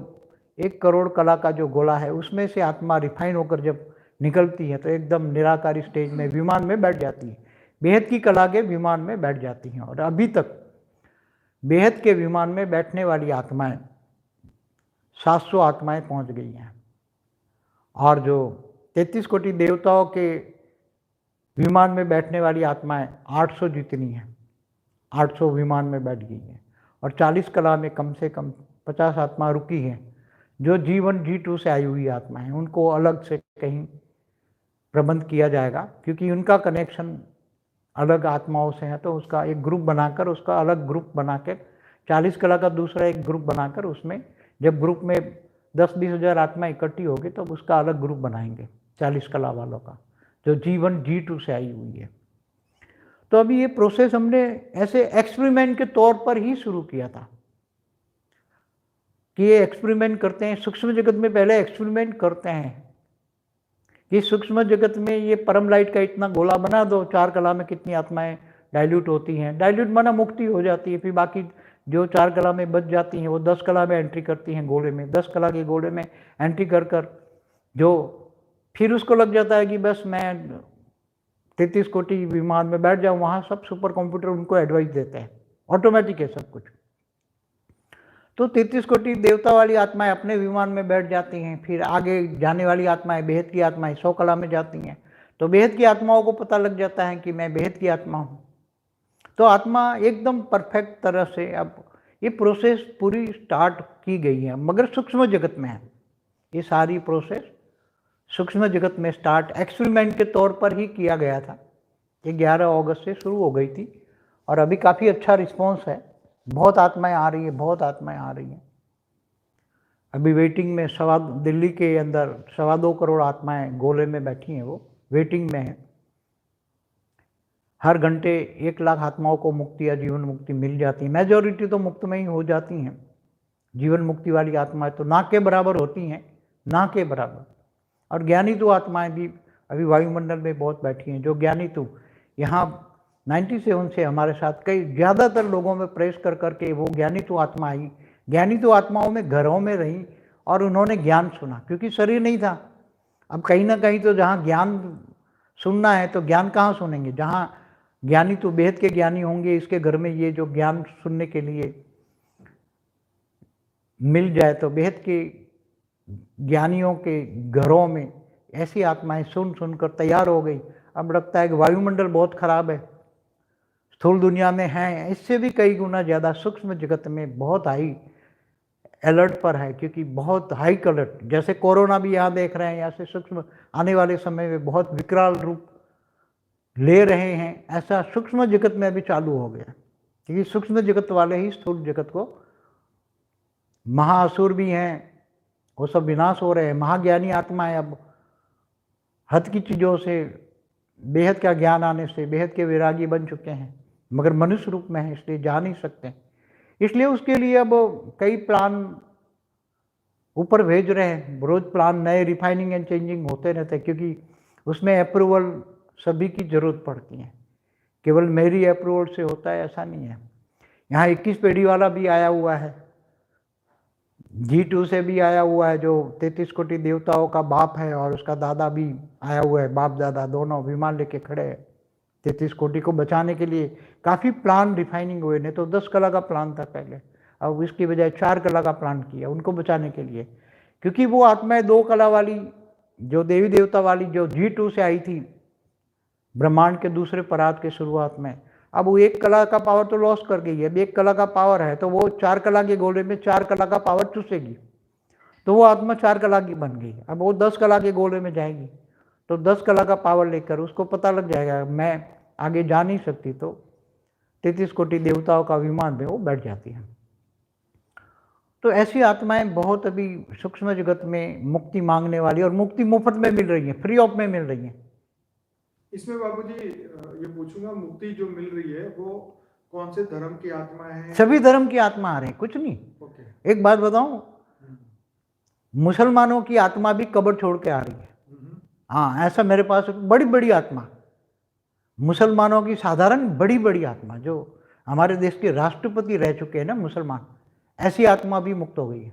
1 करोड़ कला का जो गोला है उसमें से आत्मा रिफाइन होकर जब निकलती है तो एकदम निराकारी स्टेज में विमान में बैठ जाती है, बेहद की कला के विमान में बैठ जाती हैं। और अभी तक बेहद के विमान में बैठने वाली आत्माएं 700 आत्माएं पहुंच गई हैं, और जो 33 कोटि देवताओं के विमान में बैठने वाली आत्माएं 800 जितनी हैं, 800 विमान में बैठ गई हैं। और 40 कला में कम से कम 50 आत्मा रुकी हैं, जो G1 G2 से आई हुई आत्मा है। उनको अलग से कहीं प्रबंध किया जाएगा, क्योंकि उनका कनेक्शन अलग आत्माओं से है, तो उसका एक ग्रुप बनाकर, उसका अलग ग्रुप बनाकर 40 कला का दूसरा एक ग्रुप बनाकर, उसमें जब ग्रुप में 10-20 हज़ार आत्मा इकट्ठी होगी तब उसका अलग ग्रुप बनाएंगे 40 कला वालों का, जो G1 G2 से आई हुई है। तो अभी ये प्रोसेस हमने ऐसे एक्सपेरिमेंट के तौर पर ही शुरू किया था कि ये एक्सपेरिमेंट करते हैं सूक्ष्म जगत में, पहले एक्सपेरिमेंट करते हैं कि सूक्ष्म जगत में ये परम लाइट का इतना गोला बना दो, 4 कला में कितनी आत्माएं डाइल्यूट होती हैं, डाइल्यूट माना मुक्ति हो जाती है। फिर बाकी जो 4 कला में बच जाती हैं वो 10 कला में एंट्री करती हैं गोले में, 10 कला के गोले में एंट्री कर कर जो फिर उसको लग जाता है कि बस मैं 33 कोटि विमान में बैठ जाऊँ, वहाँ सब सुपर कंप्यूटर उनको एडवाइस देते हैं, ऑटोमेटिक है सब कुछ। तो 33 कोटि देवता वाली आत्माएं अपने विमान में बैठ जाती हैं। फिर आगे जाने वाली आत्माएं, बेहद की आत्माएं 100 कला में जाती हैं, तो बेहद की आत्माओं को पता लग जाता है कि मैं बेहद की आत्मा हूँ। तो आत्मा एकदम परफेक्ट तरह से, अब ये प्रोसेस पूरी स्टार्ट की गई है, मगर सूक्ष्म जगत में है ये सारी प्रोसेस, सूक्ष्म जगत में स्टार्ट एक्सपेरिमेंट के तौर पर ही किया गया था। ये 11 अगस्त से शुरू हो गई थी और अभी काफ़ी अच्छा रिस्पॉन्स है, बहुत आत्माएं आ रही है, बहुत आत्माएं आ रही हैं। अभी वेटिंग में दिल्ली के अंदर 2.25 करोड़ आत्माएं गोले में बैठी हैं, वो वेटिंग में हैं। हर घंटे 1 लाख आत्माओं को मुक्ति या जीवन मुक्ति मिल जाती है। मेजॉरिटी तो मुक्त में ही हो जाती हैं। जीवन मुक्ति वाली आत्माएं तो ना के बराबर होती हैं, ना के बराबर। और ज्ञानी तो आत्माएं भी अभी वायुमंडल में बहुत बैठी हैं, जो ज्ञानी तो यहाँ 97 से हमारे साथ कई ज़्यादातर लोगों में प्रवेश कर करके वो ज्ञानी तो आत्मा आई, ज्ञानी तो आत्माओं में घरों में रही और उन्होंने ज्ञान सुना, क्योंकि शरीर नहीं था। अब कहीं ना कहीं तो जहाँ ज्ञान सुनना है तो ज्ञान कहाँ सुनेंगे, जहाँ ज्ञानी तो बेहद के ज्ञानी होंगे, इसके घर में ये जो ज्ञान सुनने के लिए मिल जाए तो बेहद के ज्ञानियों के घरों में ऐसी आत्माएं सुन सुनकर तैयार हो गई। अब लगता है कि वायुमंडल बहुत खराब है, स्थूल दुनिया में है, इससे भी कई गुना ज़्यादा सूक्ष्म जगत में बहुत हाई अलर्ट पर है, क्योंकि बहुत हाई अलर्ट, जैसे कोरोना भी यहाँ देख रहे हैं, यहाँ से सूक्ष्म आने वाले समय में बहुत विकराल रूप ले रहे हैं, ऐसा सूक्ष्म जगत में अभी चालू हो गया। क्योंकि सूक्ष्म जगत वाले ही स्थूल जगत को, महाअसुर भी हैं, वो सब विनाश हो रहे हैं। महाज्ञानी आत्माएं अब हद की चीज़ों से, बेहद का ज्ञान आने से बेहद के वैरागी बन चुके हैं, मगर मनुष्य रूप में है, इसलिए जा नहीं सकते। इसलिए उसके लिए अब कई प्लान ऊपर भेज रहे हैं, रोज प्लान नए रिफाइनिंग एंड चेंजिंग होते रहते हैं, क्योंकि उसमें अप्रूवल सभी की ज़रूरत पड़ती है। केवल मेरी अप्रूवल से होता है ऐसा नहीं है। यहाँ 21 पीढ़ी वाला भी आया हुआ है, G2 से भी आया हुआ है, जो 33 कोटि देवताओं का बाप है, और उसका दादा भी आया हुआ है, बाप दादा दोनों विमान लेके खड़े हैं 33 कोटि को बचाने के लिए। काफ़ी प्लान रिफाइनिंग हुए, नहीं तो 10 कला का प्लान था पहले, अब इसकी बजाय 4 कला का प्लान किया उनको बचाने के लिए। क्योंकि वो आत्माएं 2 कला वाली, जो देवी देवता वाली, जो G2 से आई थी ब्रह्मांड के दूसरे परात के शुरुआत में, अब वो 1 कला का पावर तो लॉस कर गई है, अब 1 कला का पावर है, तो वो 4 कला के गोले में 4 कला का पावर चूसेगी, तो वो आत्मा 4 कला की बन गई। अब वो 10 कला के गोले में जाएगी, तो 10 कला का पावर लेकर उसको पता लग जाएगा मैं आगे जा नहीं सकती, तो 33 कोटि देवताओं का विमान में वो बैठ जाती है। तो ऐसी आत्माएं बहुत अभी सूक्ष्म जगत में मुक्ति मांगने वाली, और मुक्ति मुफ्त में मिल रही है, फ्री ऑफ में मिल रही है। इसमें बाबूजी ये पूछूंगा, मुक्ति जो मिल रही है वो कौन से धर्म की आत्मा है? सभी धर्म की आत्मा आ रहे हैं, कुछ नहीं। ओके। एक बात बताऊं, मुसलमानों की आत्मा भी कब्र छोड़ के आ रही है। हाँ, ऐसा मेरे पास बड़ी बड़ी आत्मा, मुसलमानों की साधारण बड़ी बड़ी आत्मा, जो हमारे देश के राष्ट्रपति रह चुके हैं ना मुसलमान, ऐसी आत्मा भी मुक्त हो गई है।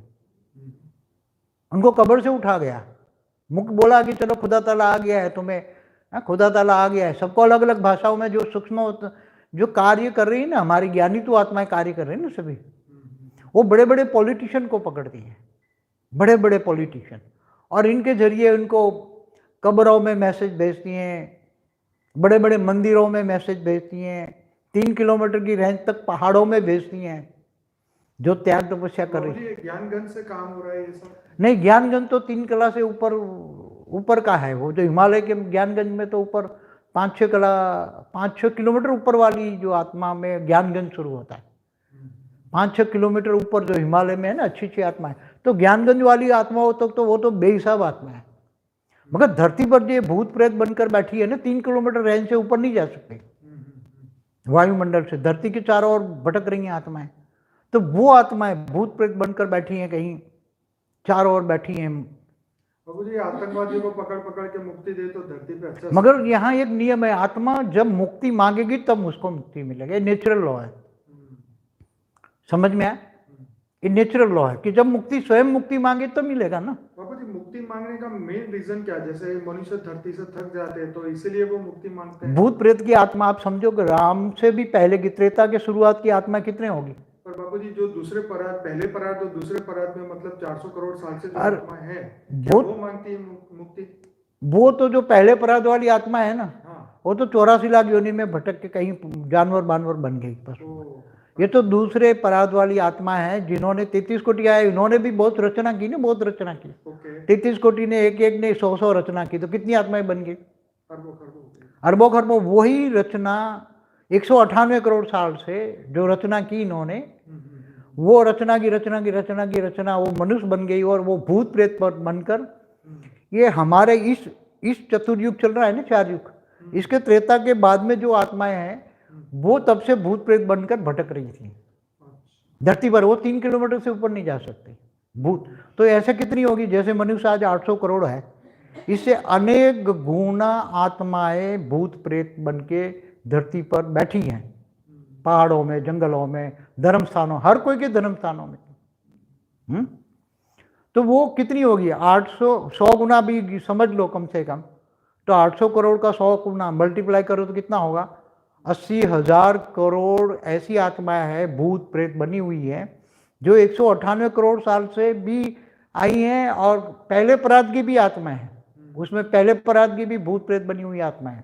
उनको कब्र से उठा गया, मुक्त बोला कि चलो खुदा ताला आ गया है तुम्हें, खुदा ताला आ गया है। सबको अलग अलग भाषाओं में जो सूक्ष्म जो कार्य कर रही है ना, हमारी ज्ञानी तो आत्माएं कार्य कर रही है ना सभी, वो बड़े बड़े पॉलिटिशियन को पकड़ती हैं, बड़े बड़े पॉलिटिशियन, और इनके जरिए उनको कब्रों में मैसेज भेजती हैं, बड़े बड़े मंदिरों में मैसेज भेजती हैं, 3 किलोमीटर की रेंज तक पहाड़ों में भेजती हैं, जो त्याग तपस्या कर रही है। ज्ञानगंज से काम हो रहा है ये सब? नहीं, ज्ञानगंज तो 3 कला से ऊपर का है। वो जो हिमालय के ज्ञानगंज में तो ऊपर 5-6 किलोमीटर ऊपर वाली जो आत्मा में ज्ञानगंज शुरू होता है, 5-6 किलोमीटर ऊपर जो हिमालय में है ना, अच्छी अच्छी आत्मा है। तो ज्ञानगंज वाली आत्माओं तक तो वो तो बेहिसाब आत्मा है। मगर धरती पर जो भूत प्रेत बनकर बैठी है ना, 3 किलोमीटर रेंज से ऊपर नहीं जा सकती, वायुमंडल से धरती के चारों ओर भटक रही हैं आत्माएं। तो वो आत्माएं भूत प्रेत बनकर बैठी हैं, कहीं चारों ओर बैठी हैं। बाबूजी, आतंकवादियों को पकड़ पकड़ के मुक्ति दे तो धरती पे अच्छा। मगर यहाँ एक नियम है, आत्मा जब मुक्ति मांगेगी तब उसको मुक्ति मिलेगी, नेचुरल लॉ है। समझ में आया? ये नेचुरल लॉ है कि जब मुक्ति स्वयं मुक्ति मांगे तो मिलेगा ना। बाबूजी, मुक्ति मांगने का मेन रीजन क्या है? जैसे मनुष्य धरती से थक जाते हैं तो इसीलिए वो मुक्ति मांगते हैं। भूत प्रेत की आत्मा, आप समझो कि राम से भी पहले की, त्रेता के शुरुआत की आत्मा कितने होगी? पर बाबूजी, जो दूसरे परात, पहले परात तो दूसरे परात में मतलब 400 करोड़ साल से जो आत्मा है, वो मांगती है मुक्ति? वो तो जो पहले परात वाली आत्मा है ना, हाँ, वो तो 84 लाख योनि में भटक के कहीं जानवर बानवर बन गई बस। ये तो दूसरे परात वाली आत्मा है जिन्होंने 33 कोटि आए, इन्होंने भी बहुत रचना की ना, बहुत रचना की। 33 कोटि ने एक एक ने 100 रचना की, तो कितनी आत्माएं बन गई? अरबों खरबों। वही रचना 198 करोड़ साल से जो रचना की इन्होंने, वो रचना की रचना वो मनुष्य बन गई, और वो भूत प्रेत पर बनकर ये हमारे इस चतुर्युग चल रहा है ना, 4 युग, इसके त्रेता के बाद में जो आत्माएं हैं वो तब से भूत प्रेत बनकर भटक रही थी धरती पर। वो 3 किलोमीटर से ऊपर नहीं जा सकते भूत। तो ऐसे कितनी होगी? जैसे मनुष्य आज 800 करोड़ है, इससे अनेक गुना आत्माएं भूत प्रेत बनके धरती पर बैठी हैं, पहाड़ों में, जंगलों में, धर्म स्थानों, हर कोई के धर्म स्थानों में। तो वो कितनी होगी? 100 गुना भी समझ लो कम से कम, तो 800 करोड़ का 100 गुना मल्टीप्लाई करो तो कितना होगा? 80,000 करोड़ ऐसी आत्माएं हैं भूत प्रेत बनी हुई है, जो 198 करोड़ साल से भी आई हैं, और पहले परात की भी आत्मा है, उसमें पहले परात की भी भूत प्रेत बनी हुई आत्मा है।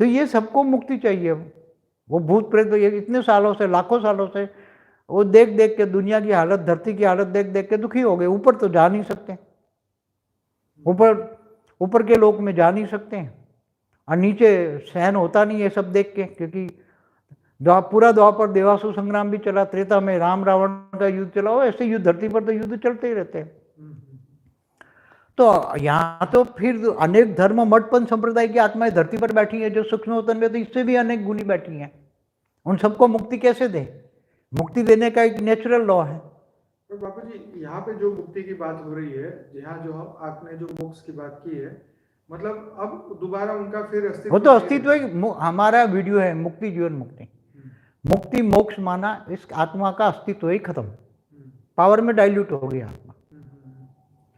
तो ये सबको मुक्ति चाहिए। वो भूत प्रेत ये इतने सालों से, लाखों सालों से वो देख देख के दुनिया की हालत, धरती की हालत देख देख के दुखी हो गए। ऊपर तो जा नहीं सकते, ऊपर के लोक में जा नहीं सकते हैं, और नीचे सहन होता नहीं ये सब देख के, क्योंकि पूरा द्वापर देवासुर संग्राम भी चला, त्रेता में राम रावण का युद्ध चला, हो ऐसे युद्ध धरती पर तो युद्ध चलते ही रहते हैं। तो यहाँ तो फिर अनेक धर्म मठपंथ संप्रदाय की आत्माएं धरती पर बैठी हैं, जो सूक्ष्म वतन में तो इससे भी अनेक गुणी बैठी हैं। उन सबको मुक्ति कैसे दे? मुक्ति देने का एक नेचुरल लॉ है। तो बापू जी, यहाँ पे जो मुक्ति की बात हो रही है, यहाँ जो आपने जो मोक्ष की बात की है, मतलब अब दोबारा उनका फिर अस्तित्व, वो तो अस्तित्व ही हमारा वीडियो है, मुक्ति जीवन मुक्ति। मुक्ति मोक्ष माना इस आत्मा का अस्तित्व ही खत्म, पावर में डाइल्यूट हो गई आत्मा।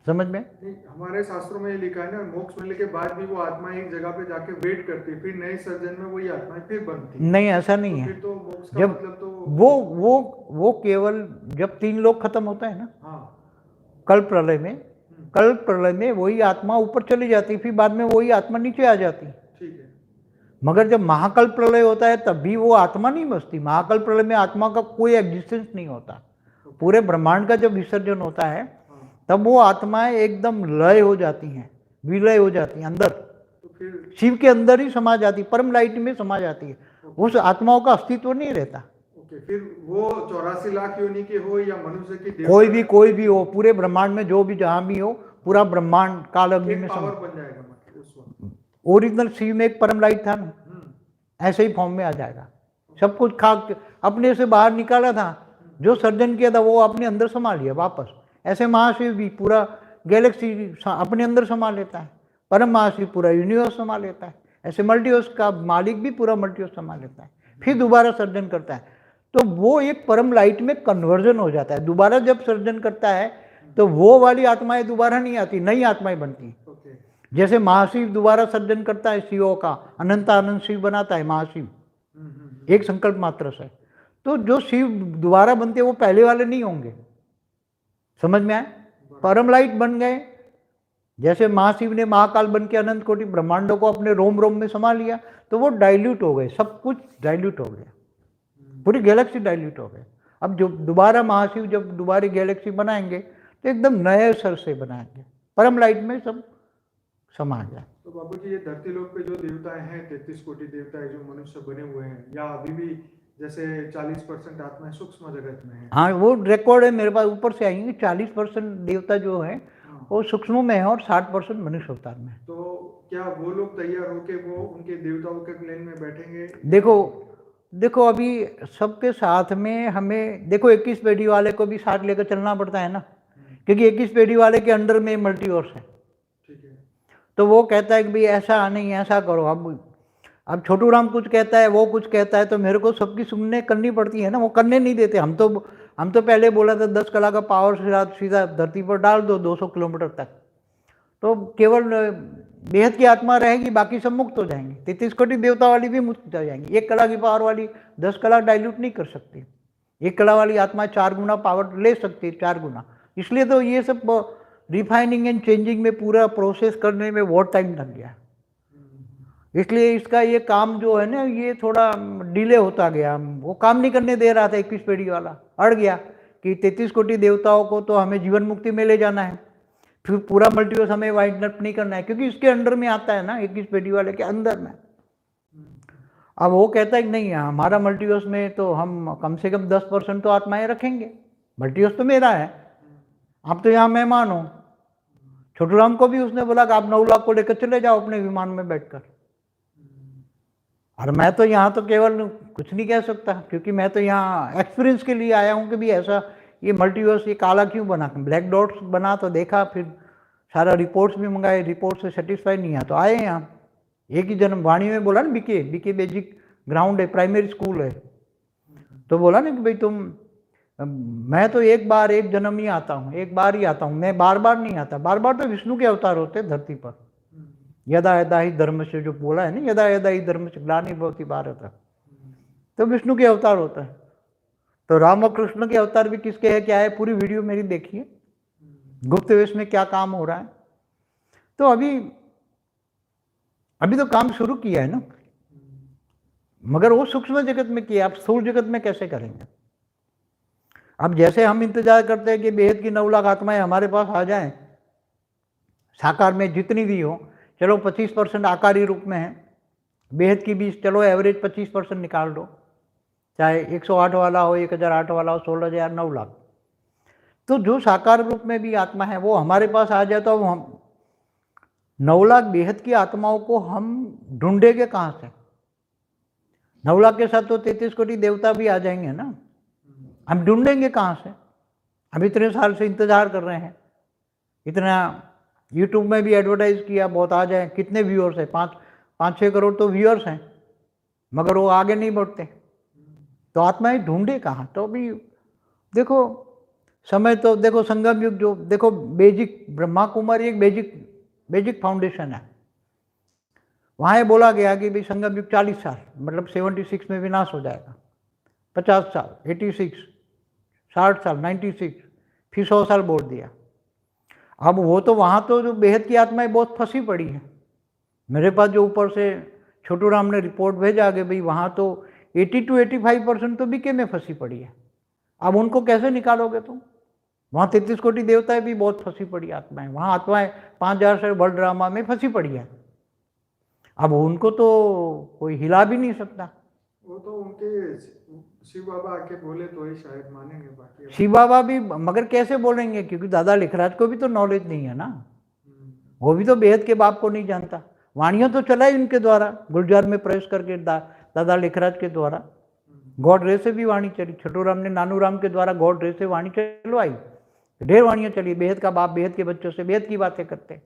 समझ में? हमारे शास्त्रों में ये लिखा है ना, मोक्ष मिलने के बाद भी वो आत्मा एक जगह पे जाके वेट करती है, फिर नए सर्जन में वही आत्मा फिर बनती है। नहीं, ऐसा नहीं है। फिर तो मोक्ष का जब मतलब तो वो केवल जब 3 लोग खत्म होता है ना, हाँ, कल्प प्रलय में वही आत्मा ऊपर चली जाती, फिर बाद में वही आत्मा नीचे आ जाती। ठीक है। मगर जब महाकल्प प्रलय होता है तब भी वो आत्मा नहीं बसती। महाकल्प प्रलय में आत्मा का कोई एग्जिस्टेंस नहीं होता। पूरे ब्रह्मांड का जब विसर्जन होता है तब वो आत्माएं एकदम लय हो जाती हैं, विलय हो जाती हैं अंदर। फिर शिव के अंदर ही समा जाती, परम लाइट में समा जाती है, उस आत्माओं का अस्तित्व नहीं रहता। ओके, फिर वो 84 लाख योनि के हो या मनुष्य की कोई भी हो, पूरे ब्रह्मांड में जो भी जहां भी हो, पूरा ब्रह्मांड काल अग्नि में पावर बन जाएगा मतलब उस वक्त। ओरिजिनल शिव में एक परम लाइट था ना, ऐसे ही फॉर्म में आ जाएगा। सब कुछ खा के अपने से बाहर निकाला था, जो सर्जन किया था वो अपने अंदर समा लिया वापस। ऐसे महाशिव भी पूरा गैलेक्सी अपने अंदर समा लेता है, परम महाशिव पूरा यूनिवर्स समा लेता है, ऐसे मल्टीवर्स का मालिक भी पूरा मल्टीवर्स समा लेता है, फिर दोबारा सर्जन करता है। तो वो एक परम लाइट में कन्वर्जन हो जाता है। दोबारा जब सर्जन करता है तो वो वाली आत्माएं दोबारा नहीं आती, नई आत्माएं बनती। जैसे महाशिव दोबारा सर्जन करता है शिवों का, अनंत आनंद शिव बनाता है महाशिव एक संकल्प मात्र से। तो जो शिव दोबारा बनते हैं वो पहले वाले नहीं होंगे, समझ में आए? परम लाइट बन गए। जैसे महाशिव ने महाकाल बन के अनंत कोटि ब्रह्मांडों को अपने रोम रोम में समा लिया, तो वो डाइल्यूट हो गए, सब कुछ डाइल्यूट हो गया, पूरी गैलेक्सी डाइल्यूट हो गए। अब जो दोबारा महाशिव जब दोबारा गैलेक्सी बनाएंगे तो एकदम नए सर से बनाएंगे, परम लाइट में सब समा जाए। तो बाबूजी, ये धरती लोक पे जो देवताएं हैं, 33 कोटि देवताएं जो मनुष्य बने हुए हैं, या अभी भी जैसे 40% आत्माएं सूक्ष्म जगत में है? हाँ, वो रिकॉर्ड है मेरे पास, ऊपर से आएंगे। 40% देवता जो है वो सूक्ष्म में है और 60% मनुष्य अवतार में है। तो क्या वो लोग तैयार होके वो उनके देवताओं के प्लेन में बैठेंगे? देखो अभी सबके साथ में हमें देखो 21 पेढ़ी वाले को भी साथ लेकर चलना पड़ता है ना, क्योंकि 21 पेढ़ी वाले के अंडर में मल्टीवर्स है। ठीक है। तो वो कहता है कि भाई ऐसा नहीं, ऐसा करो। अब छोटू राम कुछ कहता है, वो कुछ कहता है, तो मेरे को सबकी सुनने करनी पड़ती है ना। वो करने नहीं देते। हम तो पहले बोला था 10 कला का पावर सीधा धरती पर डाल दो 200 किलोमीटर तक, तो केवल बेहद की आत्मा रहेगी, बाकी सब मुक्त हो जाएंगे। 33 कोटि देवता वाली भी मुक्त हो जाएंगी। 1 कला की पावर वाली 10 कला डाइल्यूट नहीं कर सकती। 1 कला वाली आत्मा 4 गुना पावर ले सकती है, 4 गुना। इसलिए तो ये सब रिफाइनिंग एंड चेंजिंग में पूरा प्रोसेस करने में बहुत टाइम लग गया। इसलिए इसका ये काम जो है ना, ये थोड़ा डिले होता गया। वो काम नहीं करने दे रहा था 21 पीढ़ी वाला, अड़ गया कि 33 कोटि देवताओं को तो हमें जीवन मुक्ति में ले जाना है, फिर पूरा मल्टीवर्स हमें वाइंड अप नहीं करना है, क्योंकि इसके अंडर में आता है ना, 21 पेढ़ी वाले के अंदर में। अब वो कहता है कि नहीं, हमारा मल्टीवर्स में तो हम कम से कम 10% तो आत्माएं रखेंगे, मल्टीवर्स तो मेरा है, आप तो यहाँ मेहमान हो। छोटू राम को भी उसने बोला कि आप 9 लाख को लेकर चले जाओ अपने विमान में बैठकर, और मैं तो यहाँ तो केवल कुछ नहीं कह सकता, क्योंकि मैं तो यहाँ एक्सपीरियंस के लिए आया हूँ कि भी ऐसा ये मल्टीवर्स ये काला क्यों बना, ब्लैक डॉट्स बना, तो देखा, फिर सारा रिपोर्ट्स भी मंगाए, रिपोर्ट से सेटिस्फाई नहीं है तो आए यहाँ। एक ही जन्म, वाणी में बोला ना, बीके बेसिक ग्राउंड है, प्राइमरी स्कूल है, तो बोला ना कि भाई मैं तो एक जन्म ही आता हूँ, एक बार ही आता हूँ, मैं बार बार नहीं आता। बार बार तो विष्णु के अवतार होते हैं धरती पर। यदा यदा ही धर्म से जो बोला है ना, यदा यदा ही धर्म से ग्लानिर्भवति भारत, तो विष्णु के अवतार होता है। तो राम और कृष्ण के अवतार भी किसके है, क्या है, पूरी वीडियो मेरी देखिए, गुप्त वेश में क्या काम हो रहा है। तो अभी तो काम शुरू किया है ना, मगर वो सूक्ष्म जगत में किया, आप स्थूल जगत में कैसे करेंगे? अब जैसे हम इंतजार करते हैं कि बेहद की 9 लाख आत्माएं हमारे पास आ जाएं, साकार में जितनी भी हो, चलो 25% आकारी रूप में है, बेहद की भी चलो एवरेज 25% निकाल दो, चाहे 108 वाला हो, 1008 वाला हो, 16,000, 9 लाख। तो जो साकार रूप में भी आत्मा है वो हमारे पास आ जाए, तो अब हम 9 लाख बेहद की आत्माओं को हम ढूंढेंगे कहाँ से? 9 लाख के साथ तो 33 कोटि देवता भी आ जाएंगे ना, हम ढूंढेंगे कहाँ से? हम इतने साल से इंतजार कर रहे हैं, इतना यूट्यूब में भी एडवर्टाइज किया, बहुत आ जाए, कितने व्यूअर्स हैं, 5-6 करोड़ तो व्यूअर्स हैं, मगर वो आगे नहीं बढ़ते, तो आत्माएं ढूंढे कहाँ? तो अभी देखो समय तो देखो, संगम युग जो देखो, बेजिक ब्रह्मा कुमारी एक बेजिक फाउंडेशन है, वहाँ ये बोला गया कि भाई संगम युग 40 साल, मतलब 76 में विनाश हो जाएगा, 50 साल, 86, 60 साल, 96, फिर 100 साल बोल दिया। अब वो तो वहाँ तो जो बेहद की आत्माएं बहुत फंसी पड़ी हैं। मेरे पास जो ऊपर से छोटू राम ने रिपोर्ट भेजा कि भाई वहाँ तो 80-85% तो बीके में फंसी पड़ी है। अब उनको कैसे निकालोगे तुम? वहाँ 33 कोटि देवताएं भी बहुत फंसी पड़ी आत्माएं, वहाँ आत्माएं 5000 से वर्ल्ड ड्रामा में फंसी पड़ी है। अब उनको तो कोई हिला भी नहीं सकता। वो तो उनके शिव बाबा आके बोले तो ही शायद मानेंगे, बाकी शिव बाबा भी मगर कैसे बोलेंगे, क्योंकि दादा लिखराज को भी तो नॉलेज नहीं है ना, वो भी तो बेहद के बाप को नहीं जानता। वाणियां तो चलाई उनके द्वारा, गुलजार में प्रवेश करके दादा लिखराज के द्वारा गॉड रे से भी वाणी चली। छोटू राम ने नानू राम के द्वारा गॉड रे से वाणी चलवाई, ढेर वाणियां चली। बेहद का बाप बेहद के बच्चों से बेहद की बातें करते।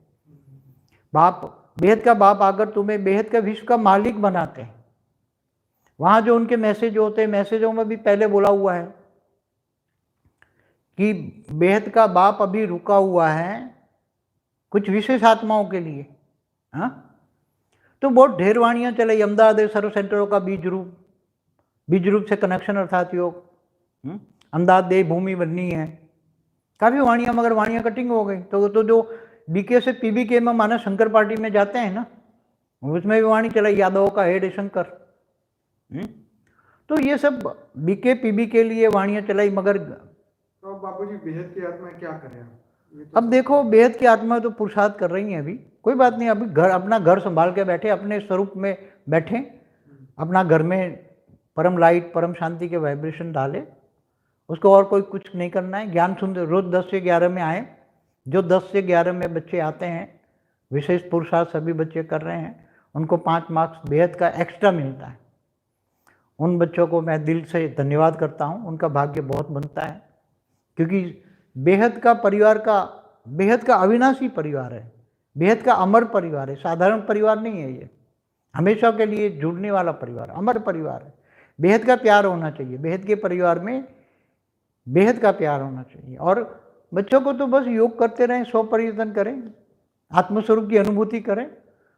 बाप बेहद का बाप अगर तुम्हें बेहद का विश्व का मालिक बनाते हैं, वहां जो उनके मैसेज होते हैं, मैसेजों में भी पहले बोला हुआ है कि बेहद का बाप अभी रुका हुआ है कुछ विशेष आत्माओं के लिए। हाँ, तो बहुत ढेर वाणियां चलाई। अहमदाबाद सर्व सेंटरों का बीज रूप से कनेक्शन अर्थात योग, अहमदाबाद देव भूमि बननी है, काफी वाणियां, मगर वाणियां कटिंग हो गई। तो जो बीके से पीबीके में माना शंकर पार्टी में जाते हैं ना, उसमें भी वाणी चलाई, यादवों का हेड शंकर। तो ये सब बीके पीबी के लिए वाणियां चलाई। मगर तो बाबूजी बेहद की आत्मा क्या करें अब देखो, बेहद की आत्मा तो पुरुषार्थ कर रही है अभी, कोई बात नहीं। अभी घर, अपना घर संभाल के बैठे, अपने स्वरूप में बैठे, अपना घर में परम लाइट परम शांति के वाइब्रेशन डाले, उसको और कोई कुछ नहीं करना है। ज्ञान सुनते रोज 10 से 11 में आए। जो 10 से 11 में बच्चे आते हैं, विशेष पुरुषार्थ सभी बच्चे कर रहे हैं, उनको 5 मार्क्स बेहद का एक्स्ट्रा मिलता है। उन बच्चों को मैं दिल से धन्यवाद करता हूँ, उनका भाग्य बहुत बनता है, क्योंकि बेहद का परिवार का, बेहद का अविनाशी परिवार है, बेहद का अमर परिवार है, साधारण परिवार नहीं है ये, हमेशा के लिए जुड़ने वाला परिवार, अमर परिवार है। बेहद का प्यार होना चाहिए, बेहद के परिवार में बेहद का प्यार होना चाहिए। और बच्चों को तो बस योग करते रहें, स्व परिवर्तन करें, आत्मस्वरूप की अनुभूति करें,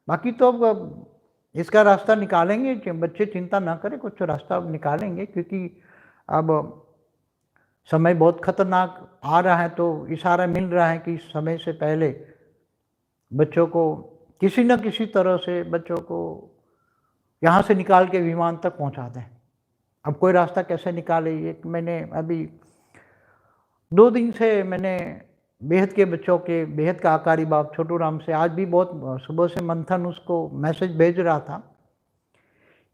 बाकी तो अब इसका रास्ता निकालेंगे। बच्चे चिंता ना करें, कुछ रास्ता अब निकालेंगे, क्योंकि अब समय बहुत खतरनाक आ रहा है। तो इशारा मिल रहा है कि समय से पहले बच्चों को किसी न किसी तरह से बच्चों को यहाँ से निकाल के विमान तक पहुँचा दें। अब कोई रास्ता कैसे निकाले, ये मैंने अभी 2 दिन से मैंने बेहद के बच्चों के, बेहद का आकारी बाप छोटू राम से आज भी बहुत सुबह से मंथन उसको मैसेज भेज रहा था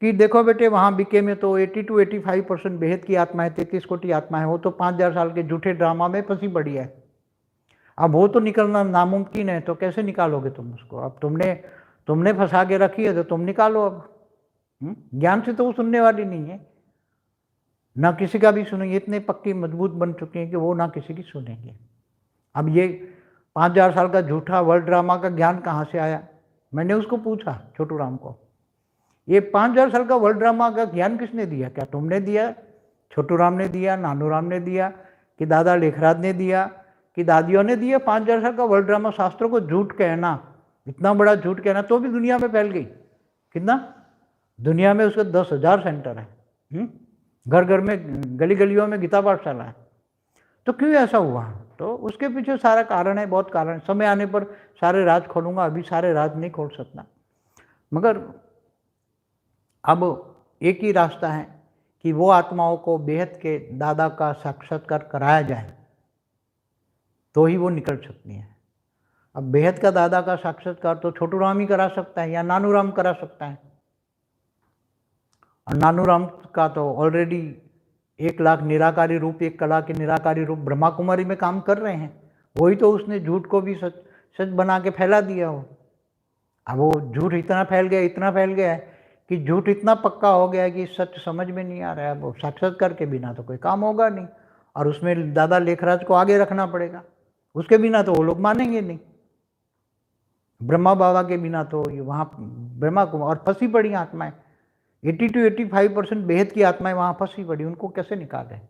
कि देखो बेटे, वहाँ बीके में तो 80 to 85% बेहद की आत्मा है, 33 कोटि आत्मा है। वो तो 5000 साल के झूठे ड्रामा में फंसी पड़ी है। अब वो तो निकलना नामुमकिन है, तो कैसे निकालोगे तुम उसको? अब तुमने फंसा के रखी है, तो तुम निकालो अब। ज्ञान से तो वो सुनने वाली नहीं है, ना किसी का भी सुनेंगे। इतने पक्की मजबूत बन चुके हैं कि वो ना किसी की सुनेंगे। अब ये 5000 साल का झूठा वर्ल्ड ड्रामा का ज्ञान कहाँ से आया? मैंने उसको पूछा छोटू राम को, ये 5000 साल का वर्ल्ड ड्रामा का ज्ञान किसने दिया? क्या तुमने दिया, छोटू राम ने दिया, नानू राम ने दिया, कि दादा लेखराज ने दिया, कि दादियों ने दिया? 5000 साल का वर्ल्ड ड्रामा, शास्त्रों को झूठ कहना, इतना बड़ा झूठ कहना, तो भी दुनिया में फैल गई। कितना? दुनिया में उसके 10,000 सेंटर है, घर घर में, गली गलियों में गीता पाठशाला है। तो क्यों ऐसा हुआ? तो उसके पीछे सारा कारण है, बहुत कारण। समय आने पर सारे राज खोलूंगा, अभी सारे राज नहीं खोल सकता। मगर अब एक ही रास्ता है कि वो आत्माओं को बेहद के दादा का साक्षात्कार कराया जाए, तो ही वो निकल सकती है। अब बेहद का दादा का साक्षात्कार तो छोटू राम ही करा सकता है, या नानू राम करा सकता है। और नानू राम का तो ऑलरेडी 1 लाख निराकारी रूप, एक कला के निराकारी रूप ब्रह्मा कुमारी में काम कर रहे हैं। वही तो उसने झूठ को भी सच बना के फैला दिया हो। अब वो झूठ इतना फैल गया है कि झूठ इतना पक्का हो गया है कि सच समझ में नहीं आ रहा है। अब साक्षात्कार के बिना तो कोई काम होगा नहीं, और उसमें दादा लेखराज को आगे रखना पड़ेगा, उसके बिना तो वो लोग मानेंगे नहीं। ब्रह्मा बाबा के बिना तो वहाँ ब्रह्मा कुमार और फंसी पड़ी आत्माएं, 80 to 85% बेहद की आत्माएं वहाँ फंसी पड़ी, उनको कैसे निकालें?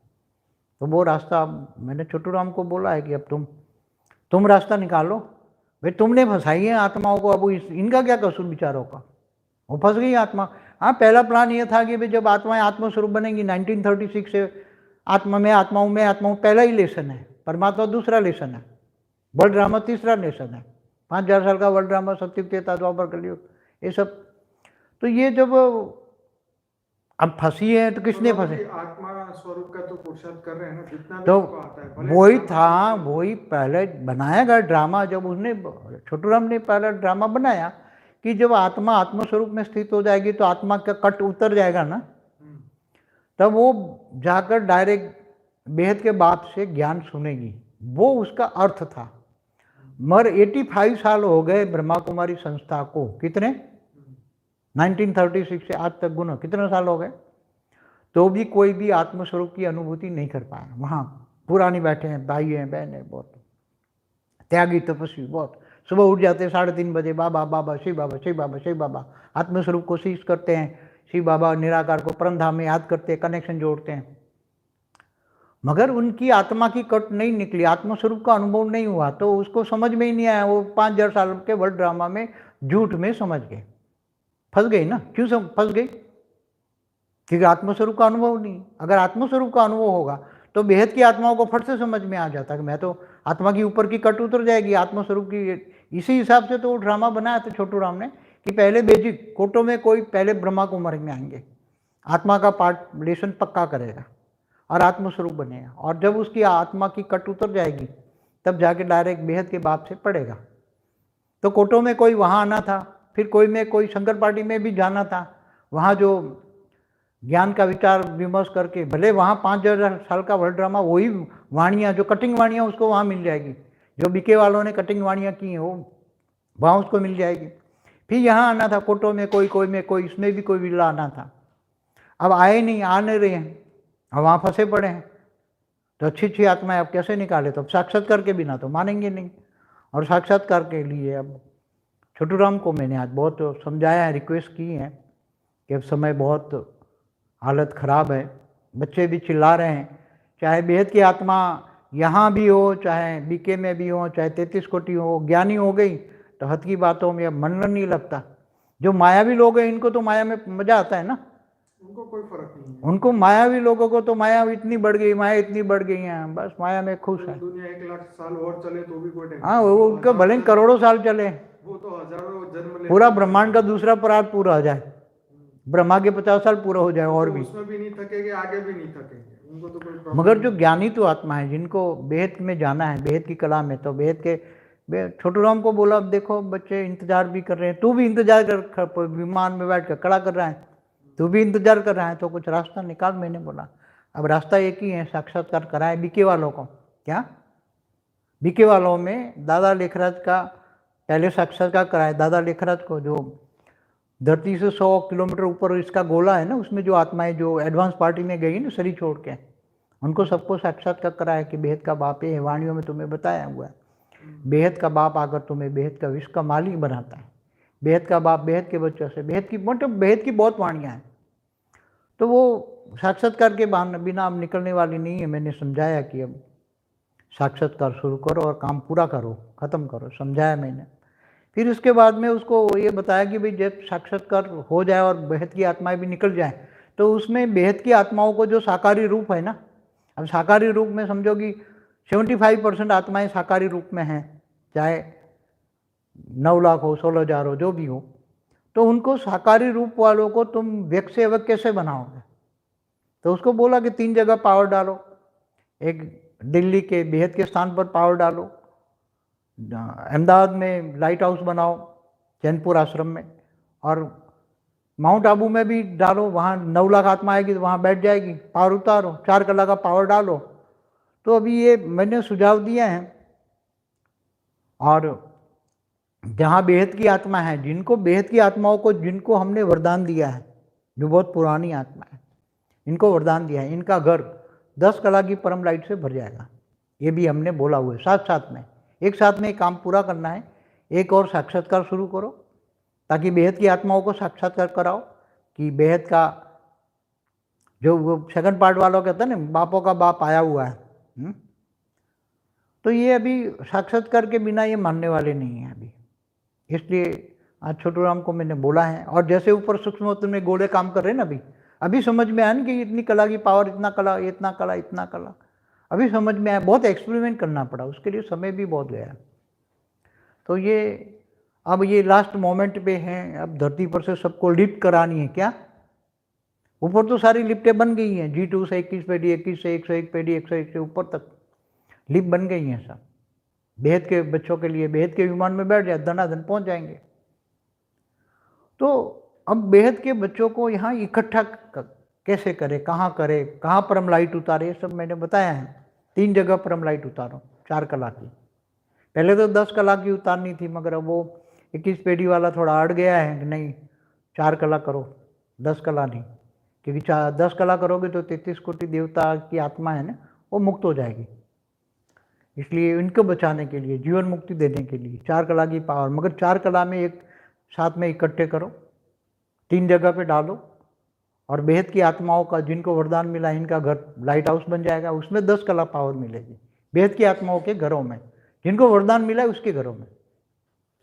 तो वो रास्ता मैंने छोटू राम को बोला है कि अब तुम रास्ता निकालो भाई, तुमने फंसाई है आत्माओं को। अब इनका क्या कसूर विचारों का? वो फंस गई आत्मा। हाँ, पहला प्लान ये था कि भाई जब आत्माएं आत्मस्वरूप बनेंगी, 1936 से आत्माओं पहला ही लेसन है, परमात्मा दूसरा लेसन है, वर्ल्ड ड्रामा तीसरा लेसन है, 5000 साल का वर्ल्ड ड्रामा, सत्युग त्रेता द्वापर कलयुग, ये सब। तो ये जब अब फंसी है तो किसने फंसे? आत्मा स्वरूप का तो पुरुषार्थ कर रहे हैं ना, जितना भी तो उनको आता है, भले वही था, वही पहले बनाया गया ड्रामा। जब उसने छोटू राम ने पहला ड्रामा बनाया कि जब आत्मा आत्मस्वरूप में स्थित हो जाएगी तो आत्मा का कट उतर जाएगा ना, तब वो जाकर डायरेक्ट बेहद के बाप से ज्ञान सुनेगी। वो उसका अर्थ था। मगर 85 साल हो गए ब्रह्मा कुमारी संस्था को। कितने? 1936 से आज तक गुना कितने साल हो गए, तो भी कोई भी आत्मस्वरूप की अनुभूति नहीं कर पाया। वहाँ पुरानी बैठे हैं, भाई हैं, बहन है, बहुत त्यागी तपस्वी, बहुत सुबह उठ जाते हैं 3:30 बजे, बाबा बाबा शिव बाबा शिव बाबा शिव बाबा, आत्मस्वरूप को शीश करते हैं, शिव बाबा निराकार को परम धाम में याद करते हैं, कनेक्शन जोड़ते हैं। मगर उनकी आत्मा की कट नहीं निकली, आत्मस्वरूप का अनुभव नहीं हुआ, तो उसको समझ में ही नहीं आया। वो 5000 साल के वर्ल्ड ड्रामा में झूठ में समझ गए, फंस गई ना। क्यों फंस गई? क्योंकि आत्मस्वरूप का अनुभव नहीं। अगर आत्मस्वरूप का अनुभव होगा तो बेहद की आत्माओं को फट से समझ में आ जाता कि मैं तो आत्मा की ऊपर की कट उतर जाएगी, आत्मस्वरूप की। इसी हिसाब से तो वो ड्रामा बनाया था छोटू राम ने कि पहले बेसिक कोटो में कोई पहले ब्रह्मा कुमारी में आएंगे, आत्मा का पार्ट लेसन पक्का करेगा और आत्मस्वरूप बनेगा, और जब उसकी आत्मा की कट उतर जाएगी तब जाके डायरेक्ट बेहद के बाप से पढ़ेगा। तो कोटो में कोई वहाँ आना था, फिर कोई में कोई शंकर पार्टी में भी जाना था। वहाँ जो ज्ञान का विचार विमर्श करके, भले वहाँ 5000 साल का वर्ल्ड ड्रामा, वही वाणियाँ जो कटिंग वाणियाँ उसको वहाँ मिल जाएगी, जो बीके वालों ने कटिंग वाणियाँ की हैं वो वहाँ उसको मिल जाएगी। फिर यहाँ आना था कोटो में कोई में कोई, इसमें भी कोई विला आना था। अब आए नहीं, आ नहीं रहे हैं, अब वहाँ फंसे पड़े हैं। तो अच्छी आत्माएं अब कैसे निकाले? तो अब साक्षात्कार के बिना तो मानेंगे नहीं। और साक्षात्कार के लिए अब छोटू राम को मैंने आज बहुत समझाया है, रिक्वेस्ट की है कि अब समय बहुत हालत ख़राब है, बच्चे भी चिल्ला रहे हैं, चाहे बेहद की आत्मा यहाँ भी हो, चाहे बीके में भी हो, चाहे 33 कोटि हो, ज्ञानी हो गई तो हद की बातों में अब मन नहीं लगता। जो मायावी लोग हैं इनको तो माया में मज़ा आता है ना, उनको कोई फर्क नहीं है। उनको मायावी लोगों को तो माया इतनी बढ़ गई, माया इतनी बढ़ गई है, बस माया में खुश है। दुनिया 1 लाख साल और चले तो भी कोई टेंशन हाँ, वो उनके भले करोड़ों साल चले, वो तो हजारों जन्म ले, पूरा ब्रह्मांड का दूसरा परात पूरा हो जाए, ब्रह्मा के 50 साल पूरा हो जाए और भी, उसमें भी नहीं थकेंगे, आगे भी नहीं थकेंगे, उनको तो कोई प्रॉब्लम। मगर जो ज्ञानी तो आत्मा है, जिनको बेहद में जाना है, बेहद की कला में, तो बेहद के छोटू राम को बोला, अब देखो बच्चे इंतजार भी कर रहे हैं, तू भी इंतजार कर, विमान में बैठ कर खड़ा कर रहा है, तू भी इंतजार कर रहा है, तो कुछ रास्ता निकाल। मैंने बोला अब रास्ता एक ही है, साक्षात्कार कराए बीके वालों को। क्या? बीके वालों में दादा लेखराज का पहले साक्षात्कार कराए, दादा लेखराज को, जो धरती से 100 किलोमीटर ऊपर इसका गोला है ना, उसमें जो आत्माएं जो एडवांस पार्टी में गई ना शरीर छोड़ के, उनको सबको साक्षात्कार कराया कि बेहद का बाप ये वाणियों में तुम्हें बताया हुआ है, बेहद का बाप आकर तुम्हें बेहद का विश्व का मालिक बनाता है, बेहद का बाप बेहद के बच्चों से, बेहद की मतलब बेहद की बहुत वाणियाँ हैं। तो वो साक्षात्कार के बिना अब निकलने वाली नहीं है। मैंने समझाया कि अब साक्षात्कार शुरू करो और काम पूरा करो, ख़त्म करो, समझाया मैंने। फिर उसके बाद में उसको ये बताया कि भाई जब साक्षात्कार हो जाए और बेहद की आत्माएं भी निकल जाएं, तो उसमें बेहद की आत्माओं को जो साकारी रूप है ना, अब साकारी रूप में समझो कि 75% आत्माएं साकारी रूप में हैं, चाहे 9 लाख हो, 16,000 हो, जो भी हो, तो उनको साकारी रूप वालों को तुम व्यक्त से अवक कैसे बनाओगे? तो उसको बोला कि 3 जगह पावर डालो, एक दिल्ली के बेहद के स्थान पर पावर डालो, अहमदाबाद में लाइट हाउस बनाओ चैनपुर आश्रम में, और माउंट आबू में भी डालो, वहाँ 9 लाख आत्मा आएगी तो वहाँ बैठ जाएगी, पावर उतारो, 4 कला का पावर डालो। तो अभी ये मैंने सुझाव दिए हैं। और जहाँ बेहद की आत्मा है, जिनको बेहद की आत्माओं को, जिनको हमने वरदान दिया है, जो बहुत पुरानी आत्मा है, इनको वरदान दिया है, इनका घर 10 कला की परम लाइट से भर जाएगा। ये भी हमने बोला हुआ है। साथ साथ में एक साथ में काम पूरा करना है। एक और साक्षात्कार शुरू करो ताकि बेहद की आत्माओं को साक्षात्कार कराओ कि बेहद का जो वो सेकंड पार्ट वालों कहते हैं ना, बापों का बाप आया हुआ है। तो ये अभी साक्षात्कार के बिना ये मानने वाले नहीं हैं अभी, इसलिए आज छोटू राम को मैंने बोला है। और जैसे ऊपर सूक्ष्म में गोले काम कर रहे हैं ना, अभी समझ में आया ना कि इतनी कला की पावर, इतना कला, इतना कला, इतना कला, अभी समझ में आया। बहुत एक्सपेरिमेंट करना पड़ा, उसके लिए समय भी बहुत गया। तो ये अब ये लास्ट मोमेंट पे हैं, अब धरती पर से सबको लिफ्ट करानी है। क्या? ऊपर तो सारी लिफ्टें बन गई हैं, G2 से 21 पेडी, 21 से 101 पेडी, 101 से ऊपर तक लिफ्ट बन गई हैं सब। बेहद के बच्चों के लिए बेहद के विमान में बैठ जाए, धनाधन पहुंच जाएंगे। तो अब बेहद के बच्चों को यहाँ इकट्ठा कैसे करें, कहाँ परम लाइट उतारे, ये सब मैंने बताया है। 3 जगह परम लाइट उतारो 4 कला की। पहले तो 10 कला की उतारनी थी, मगर अब वो 21 पेढ़ी वाला थोड़ा अड़ गया है कि नहीं 4 कला करो, 10 कला नहीं, क्योंकि 10 कला करोगे तो 33 कोटि देवता की आत्मा है ना, वो मुक्त हो जाएगी। इसलिए इनको बचाने के लिए, जीवन मुक्ति देने के लिए 4 कला की पावर, मगर 4 कला में एक साथ में इकट्ठे करो, 3 जगह पे डालो, और बेहद की आत्माओं का जिनको वरदान मिला इनका घर लाइट हाउस बन जाएगा, उसमें 10 कला पावर मिलेगी बेहद की आत्माओं के घरों में, जिनको वरदान मिला है उसके घरों में,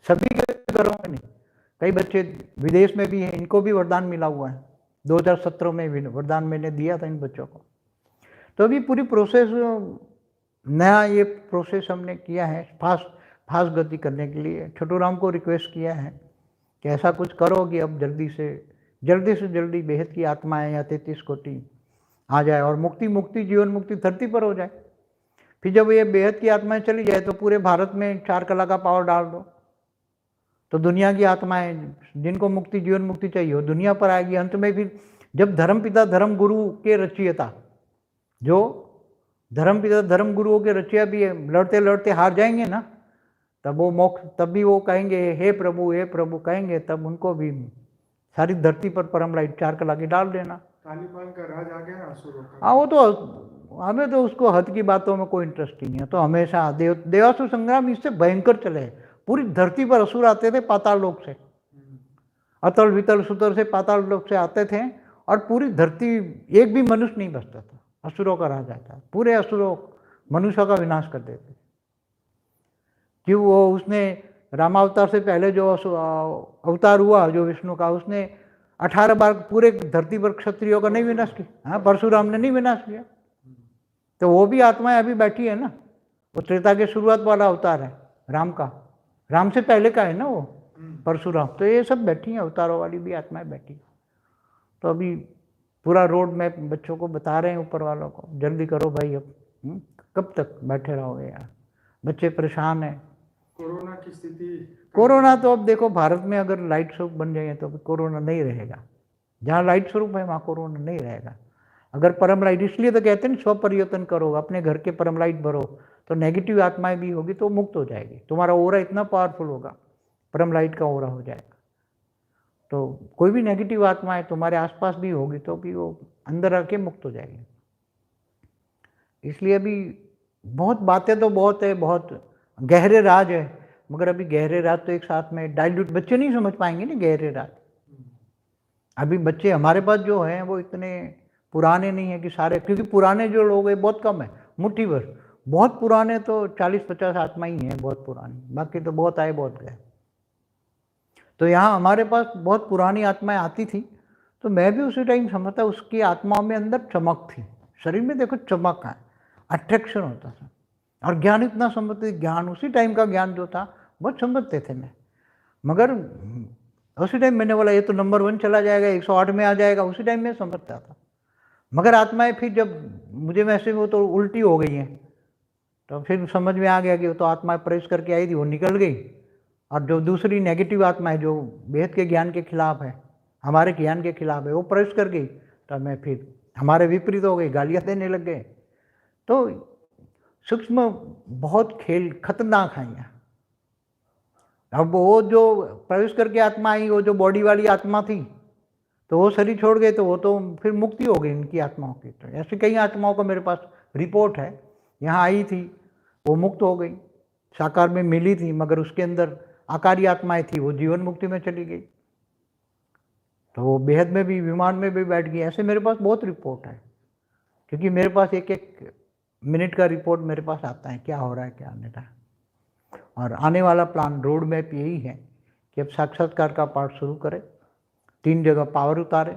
सभी के घरों में नहीं। कई बच्चे विदेश में भी हैं, इनको भी वरदान मिला हुआ है। 2017 में वरदान मैंने दिया था इन बच्चों को। तो अभी पूरी प्रोसेस, नया ये प्रोसेस हमने किया है फास्ट गति करने के लिए। छोटू राम को रिक्वेस्ट किया है कि ऐसा कुछ करो कि अब जल्दी से जल्दी बेहद की आत्माएं या 33 कोटि आ जाए और मुक्ति जीवन मुक्ति धरती पर हो जाए। फिर जब ये बेहद की आत्माएं चली जाए तो पूरे भारत में 4 कला का पावर डाल दो, तो दुनिया की आत्माएं जिनको मुक्ति जीवन मुक्ति चाहिए वो दुनिया पर आएगी। अंत में फिर जब धर्मपिता धर्म गुरु के रचयिता, जो धर्मपिता धर्म गुरुओं के रचयिता भी लड़ते लड़ते हार जाएंगे ना, तब वो मोक्ष, तब भी वो कहेंगे हे प्रभु कहेंगे, तब उनको भी सारी धरती पर परम लाइट 4 कला की डाल देना। तालिबान का राज आ गया असुरों का। हाँ, वो तो हमें तो उसको हद की बातों में कोई इंटरेस्ट ही नहीं है। तो हमेशा देवासुर संग्राम इससे भयंकर चले, पूरी धरती पर असुर आते थे पाताल लोक से, अतल वितल सुतल से पाताल लोक से आते थे, और पूरी धरती एक भी मनुष्य नहीं बचता था, असुरों का राज आता, पूरे असुरों मनुष्यों का विनाश कर देते। कि वो उसने रामावतार से पहले जो अवतार हुआ जो विष्णु का, उसने 18 बार पूरे धरती पर क्षत्रियों का नहीं विनाश किया। हाँ, परशुराम ने नहीं विनाश किया। तो वो भी आत्माएं अभी बैठी है ना, वो त्रेता के शुरुआत वाला अवतार है राम का, राम से पहले का है ना वो परशुराम। तो ये सब बैठी हैं, अवतारों वाली भी आत्माएं बैठी। तो अभी पूरा रोड मैप बच्चों को बता रहे हैं, ऊपर वालों को, जल्दी करो भाई, अब कब तक बैठे रहोगे यार, बच्चे परेशान हैं। कोरोना की स्थिति, कोरोना तो अब देखो भारत में अगर लाइट स्वरूप बन जाएंगे तो कोरोना नहीं रहेगा। जहाँ लाइट स्वरूप है वहाँ कोरोना नहीं रहेगा। अगर परम लाइट, इसलिए तो कहते हैं स्व परिवर्तन करो, अपने घर के परम लाइट भरो, तो नेगेटिव आत्माएं भी होगी तो मुक्त हो जाएगी। तुम्हारा ओरा इतना पावरफुल होगा, परम लाइट का ओरा हो जाएगा। तो कोई भी नेगेटिव आत्माएं तुम्हारे आसपास भी होगी तो भी वो अंदर आके मुक्त हो जाएगी। इसलिए अभी बहुत बातें तो बहुत है, बहुत गहरे राज है, मगर अभी गहरे राज तो एक साथ में डाइल्यूट, बच्चे नहीं समझ पाएंगे ना गहरे राज। अभी बच्चे हमारे पास जो हैं वो इतने पुराने नहीं है कि सारे, क्योंकि पुराने जो लोग हैं बहुत कम है, मुट्ठी भर। बहुत पुराने तो 40-50 आत्मा ही हैं बहुत पुरानी, बाकी तो बहुत आए बहुत गए। तो यहाँ हमारे पास बहुत पुरानी आत्माएं आती थी, तो मैं भी उसी टाइम समझता उसकी आत्माओं में अंदर चमक थी, शरीर में देखो चमक है, अट्रैक्शन होता था, और ज्ञान इतना समझते, ज्ञान उसी टाइम का ज्ञान जो था बहुत समझते थे मैं। मगर उसी टाइम मैंने बोला ये तो नंबर 1 चला जाएगा, 108 में आ जाएगा, उसी टाइम में समझता था। मगर आत्माएं फिर जब मुझे मैसेज वो तो उल्टी हो गई हैं, तो फिर समझ में आ गया कि वो तो आत्माएं प्रवेश करके आई थी, वो निकल गई, और जो दूसरी नेगेटिव आत्मा है जो बेहद के ज्ञान के खिलाफ है, हमारे ज्ञान के खिलाफ है, वो प्रवेश कर गई। तो मैं फिर हमारे विपरीत हो गई, गालियाँ देने लग गए। तो सूक्ष्म बहुत खेल खतरनाक है यहाँ। अब वो जो प्रवेश करके आत्मा आई, वो जो बॉडी वाली आत्मा थी, तो वो शरीर छोड़ गए, तो वो तो फिर मुक्ति हो गई इनकी आत्माओं की। तो ऐसी कई आत्माओं का मेरे पास रिपोर्ट है, यहाँ आई थी, वो मुक्त हो गई, साकार में मिली थी, मगर उसके अंदर आकारी आत्माएं थी, वो जीवन मुक्ति में चली गई, तो वो बेहद में भी, विमान में भी बैठ गई। ऐसे मेरे पास बहुत रिपोर्ट है, क्योंकि मेरे पास एक मिनट का रिपोर्ट मेरे पास आता है, क्या हो रहा है क्या नहीं रहा है। और आने वाला प्लान, रोड मैप यही है कि अब साक्षात्कार का पार्ट शुरू करें, 3 जगह पावर उतारे।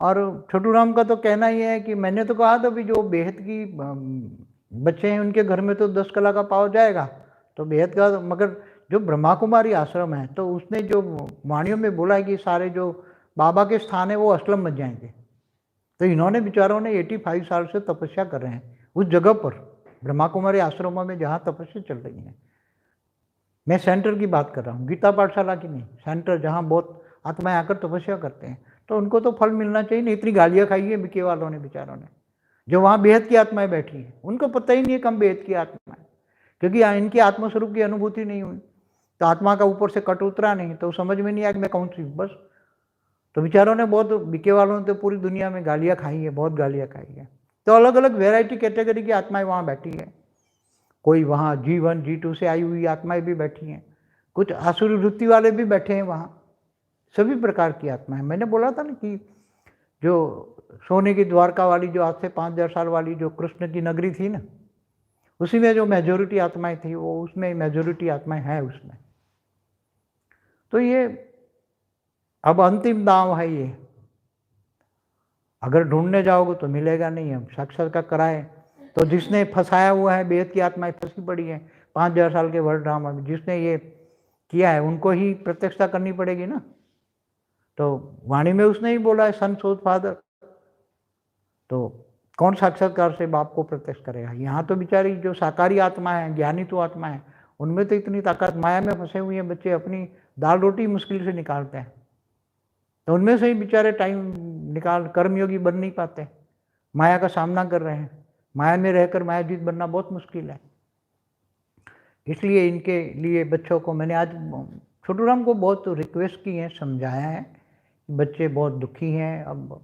और छोटू राम का तो कहना ही है कि मैंने तो कहा था भी जो बेहद की बच्चे हैं उनके घर में तो 10 कला का पावर जाएगा, तो बेहद का, मगर जो ब्रह्मा कुमारी आश्रम है, तो उसने जो वाणियों में बोला है कि सारे जो बाबा के स्थान है वो असलम बन जाएंगे। तो इन्होंने बेचारों ने 85 साल से तपस्या कर रहे हैं उस जगह पर, ब्रह्मा कुमारी आश्रमों में जहाँ तपस्या चल रही है। मैं सेंटर की बात कर रहा हूँ, गीता पाठशाला की नहीं, सेंटर जहाँ बहुत आत्माएं आकर तपस्या करते हैं, तो उनको तो फल मिलना चाहिए नहीं। इतनी गालियाँ खाई है बिके वालों ने, बेचारों ने, जो वहाँ बेहद की आत्माएं बैठी हैं, उनको पता ही नहीं है कम बेहद की आत्माएं, क्योंकि इनकी आत्मस्वरूप की अनुभूति नहीं हुई, तो आत्मा का ऊपर से कट उतरा नहीं, तो समझ में नहीं आया कि मैं कौन सी बस। तो बेचारों ने बहुत, बिके वालों ने तो पूरी दुनिया में गालियाँ खाई है, बहुत गालियाँ खाई है। तो अलग अलग वेराइटी कैटेगरी की आत्माएं वहाँ बैठी है। कोई वहाँ G1 G2 से आई हुई आत्माएं भी बैठी हैं, कुछ आसुरी वृत्ति वाले भी बैठे हैं वहाँ, सभी प्रकार की आत्माएं। मैंने बोला था ना कि जो सोने की द्वारका वाली, जो आज से 5000 साल वाली जो कृष्ण की नगरी थी ना, उसी में जो मेजोरिटी आत्माएं थी, वो उसमें मेजोरिटी आत्माएं हैं उसमें। तो ये अब अंतिम दांव है ये, अगर ढूंढने जाओगे तो मिलेगा नहीं। अब साक्षात्कार कराए तो जिसने फंसाया हुआ है, बेहद की आत्माएं फंसी पड़ी है 5000 साल के वर्ल्ड ड्रामा में, जिसने ये किया है उनको ही प्रत्यक्षता करनी पड़ेगी ना। तो वाणी में उसने ही बोला है, सन सोच फादर, तो कौन साक्षात्कार से बाप को प्रत्यक्ष करेगा। यहाँ तो बेचारी जो साकारी आत्मा है, ज्ञानी तो आत्मा है, उनमें तो इतनी ताकत, माया में फंसे हुए हैं बच्चे, अपनी दाल रोटी मुश्किल से निकालते हैं, तो उनमें से ही बेचारे टाइम निकाल कर्मयोगी बन नहीं पाते, माया का सामना कर रहे हैं। माया में रहकर मायाजीत बनना बहुत मुश्किल है। इसलिए इनके लिए बच्चों को मैंने आज छोटू राम को बहुत रिक्वेस्ट की है, समझाया है, बच्चे बहुत दुखी हैं, अब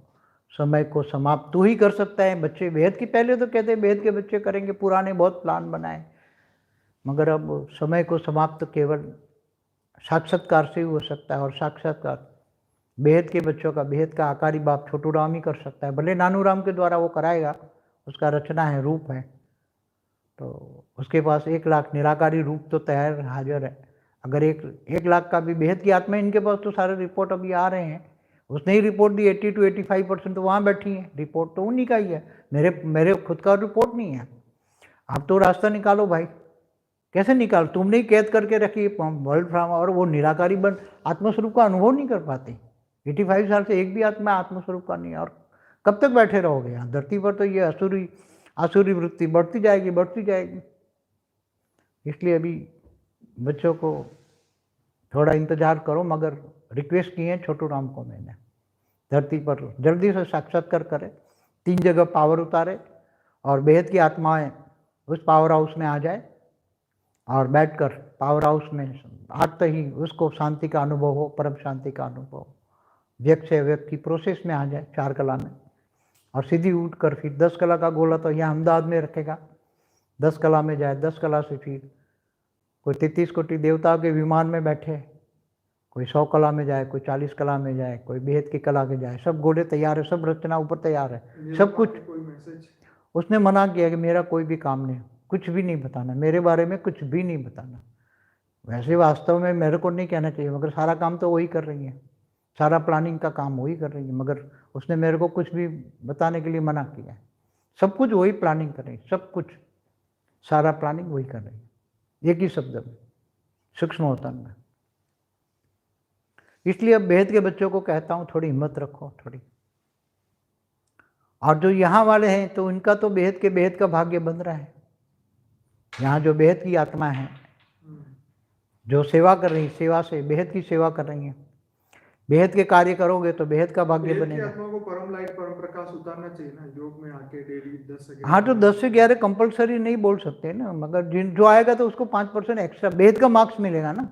समय को समाप्त तू ही कर सकता है। बच्चे बेहद की, पहले तो कहते बेहद के बच्चे करेंगे, पुराने बहुत प्लान बनाए, मगर अब समय को समाप्त केवल साक्षात्कार से ही हो सकता है। और साक्षात्कार बेहद के बच्चों का, बेहद का आकारी बाप छोटू राम ही कर सकता है। भले नानू राम के द्वारा वो कराएगा, उसका रचना है, रूप है, तो उसके पास 1 लाख निराकारी रूप तो तैयार हाजिर है। अगर 1 लाख का भी बेहद की आत्मा, इनके पास तो सारे रिपोर्ट अभी आ रहे हैं, उसने ही रिपोर्ट दी 80 to 85% तो वहाँ बैठी है, रिपोर्ट तो उन्हीं का ही है, मेरे खुद का रिपोर्ट नहीं है। आप तो रास्ता निकालो भाई, कैसे निकाल, तुमने ही कैद करके रखी वर्ल्ड फ्राम, और वो निराकारी बन आत्मस्वरूप का अनुभव नहीं कर पाते। 85 साल से एक भी आत्मा आत्मस्वरूप का नहीं है, और कब तक बैठे रहोगे यहाँ धरती पर। तो ये आसुरी वृत्ति बढ़ती जाएगी, बढ़ती जाएगी। इसलिए अभी बच्चों को थोड़ा इंतजार करो, मगर रिक्वेस्ट की है छोटू राम को मैंने, धरती पर जल्दी से साक्षात्कार करे, 3 जगह पावर उतारे, और बेहद की आत्माएं उस पावर हाउस में आ जाए, और बैठकर पावर हाउस में आते ही उसको शांति का अनुभव हो, परम शांति का अनुभव, व्यक्त से व्यक्त की प्रोसेस में आ जाए 4 कला में, और सीधी उठकर फिर 10 कला का गोला तो यहाँ अहमदाबाद में रखेगा, 10 कला में जाए, 10 कला से फिर कोई 33 कोटि देवताओं के विमान में बैठे, कोई 100 कला में जाए, कोई 40 कला में जाए, कोई बेहद की कला के जाए, सब घोड़े तैयार है, सब रचना ऊपर तैयार है, सब कुछ। उसने मना किया कि मेरा कोई भी काम नहीं, कुछ भी नहीं बताना, मेरे बारे में कुछ भी नहीं बताना। वैसे वास्तव में मेरे को नहीं कहना चाहिए, मगर सारा काम तो वही कर रही है, सारा प्लानिंग का काम वही कर रही है, मगर उसने मेरे को कुछ भी बताने के लिए मना किया है। सब कुछ वही प्लानिंग कर रही है, सब कुछ, सारा प्लानिंग वही कर रही है, एक ही शब्द में, सूक्ष्म अवतार में। इसलिए अब बेहद के बच्चों को कहता हूँ, थोड़ी हिम्मत रखो, थोड़ी। और जो यहाँ वाले हैं तो इनका तो बेहद का भाग्य बन रहा है। यहाँ जो बेहद की आत्मा है, जो सेवा कर रही है, सेवा से बेहद की सेवा कर रही है, बेहद के कार्य करोगे तो बेहद का भाग्य बनेगा। आत्मा को परम लाइट, परम प्रकाश उतारना चाहिए ना, योग में आके डेली 10 से 11। हाँ, तो 10 से 11 कंपलसरी नहीं बोल सकते ना, मगर जो आएगा तो उसको 5% एक्स्ट्रा बेहद का मार्क्स मिलेगा ना।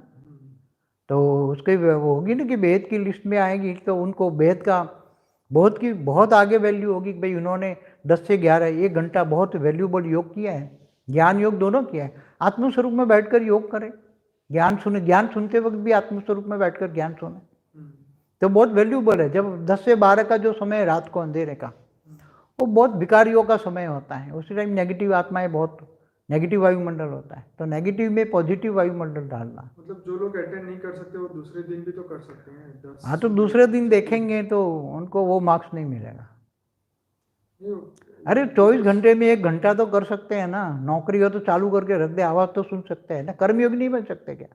तो उसकी वो होगी ना कि बेहद की लिस्ट में आएगी, तो उनको बेहद का बहुत आगे वैल्यू होगी कि भाई उन्होंने 10 से 11 1 घंटा बहुत वैल्यूबल योग किया है, ज्ञान योग दोनों किया है। आत्मस्वरूप में बैठकर योग करें, ज्ञान सुनते वक्त भी आत्मस्वरूप में बैठकर ज्ञान सुने, तो बहुत वैल्यूबल है। जब 10 से 12 का जो समय है रात को अंधेरे का, वो बहुत विकारियों का समय होता है, उसी टाइम नेगेटिव आत्माएं, बहुत नेगेटिव वायुमंडल होता है, तो नेगेटिव में पॉजिटिव वायुमंडल डालना। मतलब जो लोग अटेंड नहीं कर सकते वो दूसरे दिन भी तो कर सकते हैं। हाँ, तो दूसरे दिन देखेंगे तो उनको वो मार्क्स नहीं मिलेगा। अरे 24 घंटे में 1 घंटा तो कर सकते हैं ना, नौकरी हो तो चालू करके रख दे, आवाज़ तो सुन सकते हैं ना। कर्मयोगी नहीं बन सकते क्या?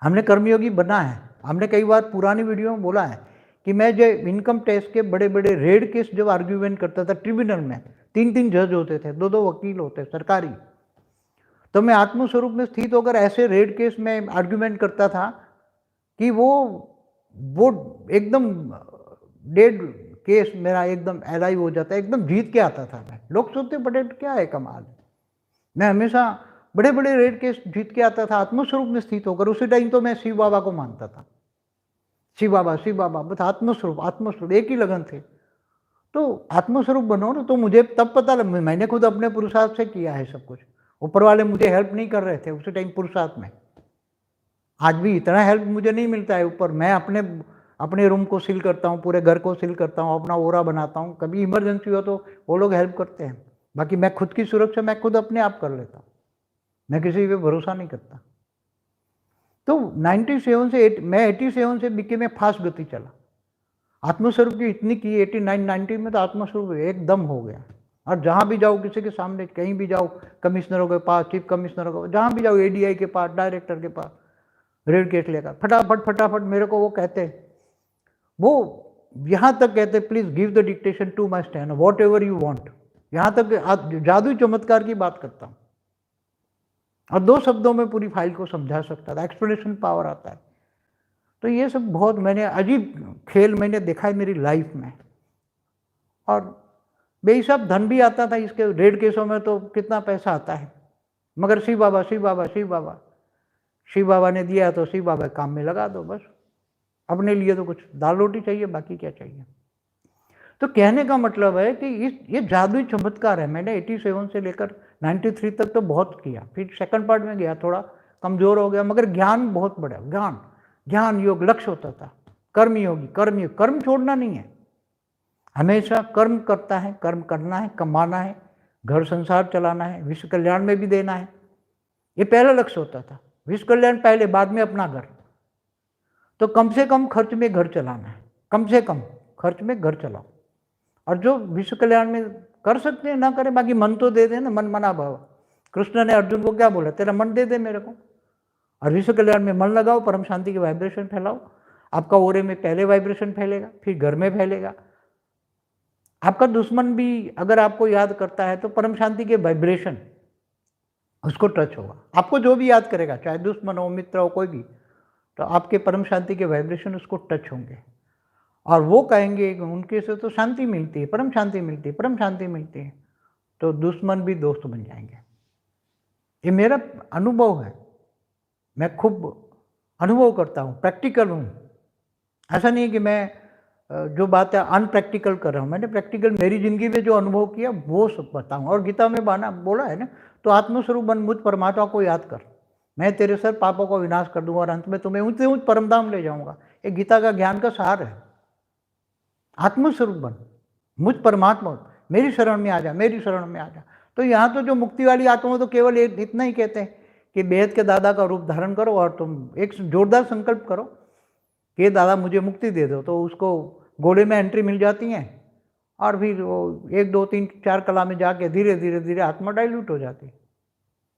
हमने कर्मयोगी बना है। हमने कई बार पुरानी वीडियो में बोला है कि मैं जो इनकम टैक्स के बड़े रेड केस जब आर्ग्यूमेंट करता था ट्रिब्यूनल में, 3 जज होते थे, 2 वकील होते सरकारी, तो मैं आत्मस्वरूप में स्थित होकर ऐसे रेड केस में आर्ग्यूमेंट करता था कि वो वो एकदम डेड केस मेरा एकदम अलाइव हो जाता है, एकदम जीत के आता था मैं। लोग सोचते बड़े क्या है कमाल, मैं हमेशा बड़े बड़े रेड केस जीत के आता था आत्मस्वरूप में स्थित होकर। उसी टाइम तो मैं शिव बाबा को मानता था, शिव बाबा बस आत्मस्वरूप आत्मस्वरूप, एक ही लगन थे। तो आत्मस्वरूप बनो ना, तो मुझे तब पता लगा, मैंने खुद अपने पुरुषार्थ से किया है सब कुछ, ऊपर वाले मुझे हेल्प नहीं कर रहे थे उसी टाइम पुरुषार्थ में। आज भी इतना हेल्प मुझे नहीं मिलता है ऊपर, मैं अपने अपने रूम को सील करता हूँ, पूरे घर को सील करता हूँ, अपना ओरा बनाता हूँ, कभी इमरजेंसी हो तो वो लोग हेल्प करते हैं। बाकी मैं खुद की सुरक्षा मैं खुद अपने आप कर लेता हूँ, मैं किसी पे भरोसा नहीं करता। तो 97 से मैं 87 से बीके में फास्ट गति चला, आत्मस्वरूप की इतनी की 89 90 में तो आत्मस्वरूप एकदम हो गया। और जहाँ भी जाओ किसी के सामने, कहीं भी जाओ, कमिश्नरों के पास, चीफ कमिश्नरों के पास, जहाँ भी जाओ, एडीआई के पास, डायरेक्टर के पास, रेड केस लेकर फटाफट मेरे को वो कहते, वो यहाँ तक कहते please give the dictation to my stan whatever you want, यहाँ तक जादुई चमत्कार की बात करता हूँ और 2 शब्दों में पूरी फाइल को समझा सकता था, एक्सप्लेनेशन पावर आता है। तो ये सब बहुत मैंने अजीब खेल मैंने देखा है मेरी लाइफ में। और बेहिसाब धन भी आता था इसके रेड केसों में, तो कितना पैसा आता है, मगर शिव बाबा शिव बाबा शिव बाबा, शिव बाबा ने दिया तो शिव बाबा काम में लगा दो बस, अपने लिए तो कुछ दाल रोटी चाहिए, बाकी क्या चाहिए। तो कहने का मतलब है कि ये जादुई चमत्कार है। मैंने 87 से लेकर 93 तक तो बहुत किया, फिर सेकंड पार्ट में गया, थोड़ा कमजोर हो गया, मगर ज्ञान बहुत बड़ा, ज्ञान योग लक्ष्य होता था, कर्म योगी, कर्म छोड़ना नहीं है, हमेशा कर्म करता है, कर्म करना है, कमाना है, घर संसार चलाना है, विश्व कल्याण में भी देना है, ये पहला लक्ष्य होता था। विश्व कल्याण पहले, बाद में अपना घर। तो कम से कम खर्च में घर चलाना है, कम से कम खर्च में घर चलाओ, और जो विश्व कल्याण में कर सकते हैं ना करें, बाकी मन तो दे दे ना, मन मना भाव। कृष्ण ने अर्जुन को क्या बोला, तेरा मन दे दे मेरे को, और विश्व कल्याण में मन लगाओ, परम शांति की वाइब्रेशन फैलाओ, आपका ओरे में पहले वाइब्रेशन फैलेगा, फिर घर में फैलेगा। आपका दुश्मन भी अगर आपको याद करता है तो परम शांति के वाइब्रेशन उसको टच होगा। आपको जो भी याद करेगा, चाहे दुश्मन हो, मित्र हो, कोई भी, तो आपके परम शांति के वाइब्रेशन उसको टच होंगे, और वो कहेंगे उनके से तो शांति मिलती है, परम शांति मिलती है, परम शांति मिलती है, तो दुश्मन भी दोस्त बन जाएंगे। ये मेरा अनुभव है, मैं खूब अनुभव करता हूँ, प्रैक्टिकल हूँ। ऐसा नहीं है कि मैं जो बात है अनप्रैक्टिकल कर रहा हूँ, मैंने प्रैक्टिकल मेरी जिंदगी में जो अनुभव किया वो सब बताऊँ। और गीता में बाना बोला है ना, तो आत्मस्वरूप बन, मुझ परमात्मा को याद कर, मैं तेरे सर पापों को विनाश कर दूंगा और अंत में तुम्हें ऊंचे ऊंच परमधाम ले जाऊंगा। ये गीता का ज्ञान का सार है। आत्मस्वरूप बन, मुझ परमात्मा, मेरी शरण में आ जा, मेरी शरण में आ जा। तो यहाँ तो जो मुक्ति वाली आत्मा तो केवल इतना ही कहते हैं कि बेहद के दादा का रूप धारण करो और तुम एक जोरदार संकल्प करो कि दादा मुझे मुक्ति दे दो, तो उसको घोड़े में एंट्री मिल जाती है, और फिर वो 1 2 3 4 कला में जाके धीरे धीरे धीरे आत्मा डाइल्यूट हो जाती है।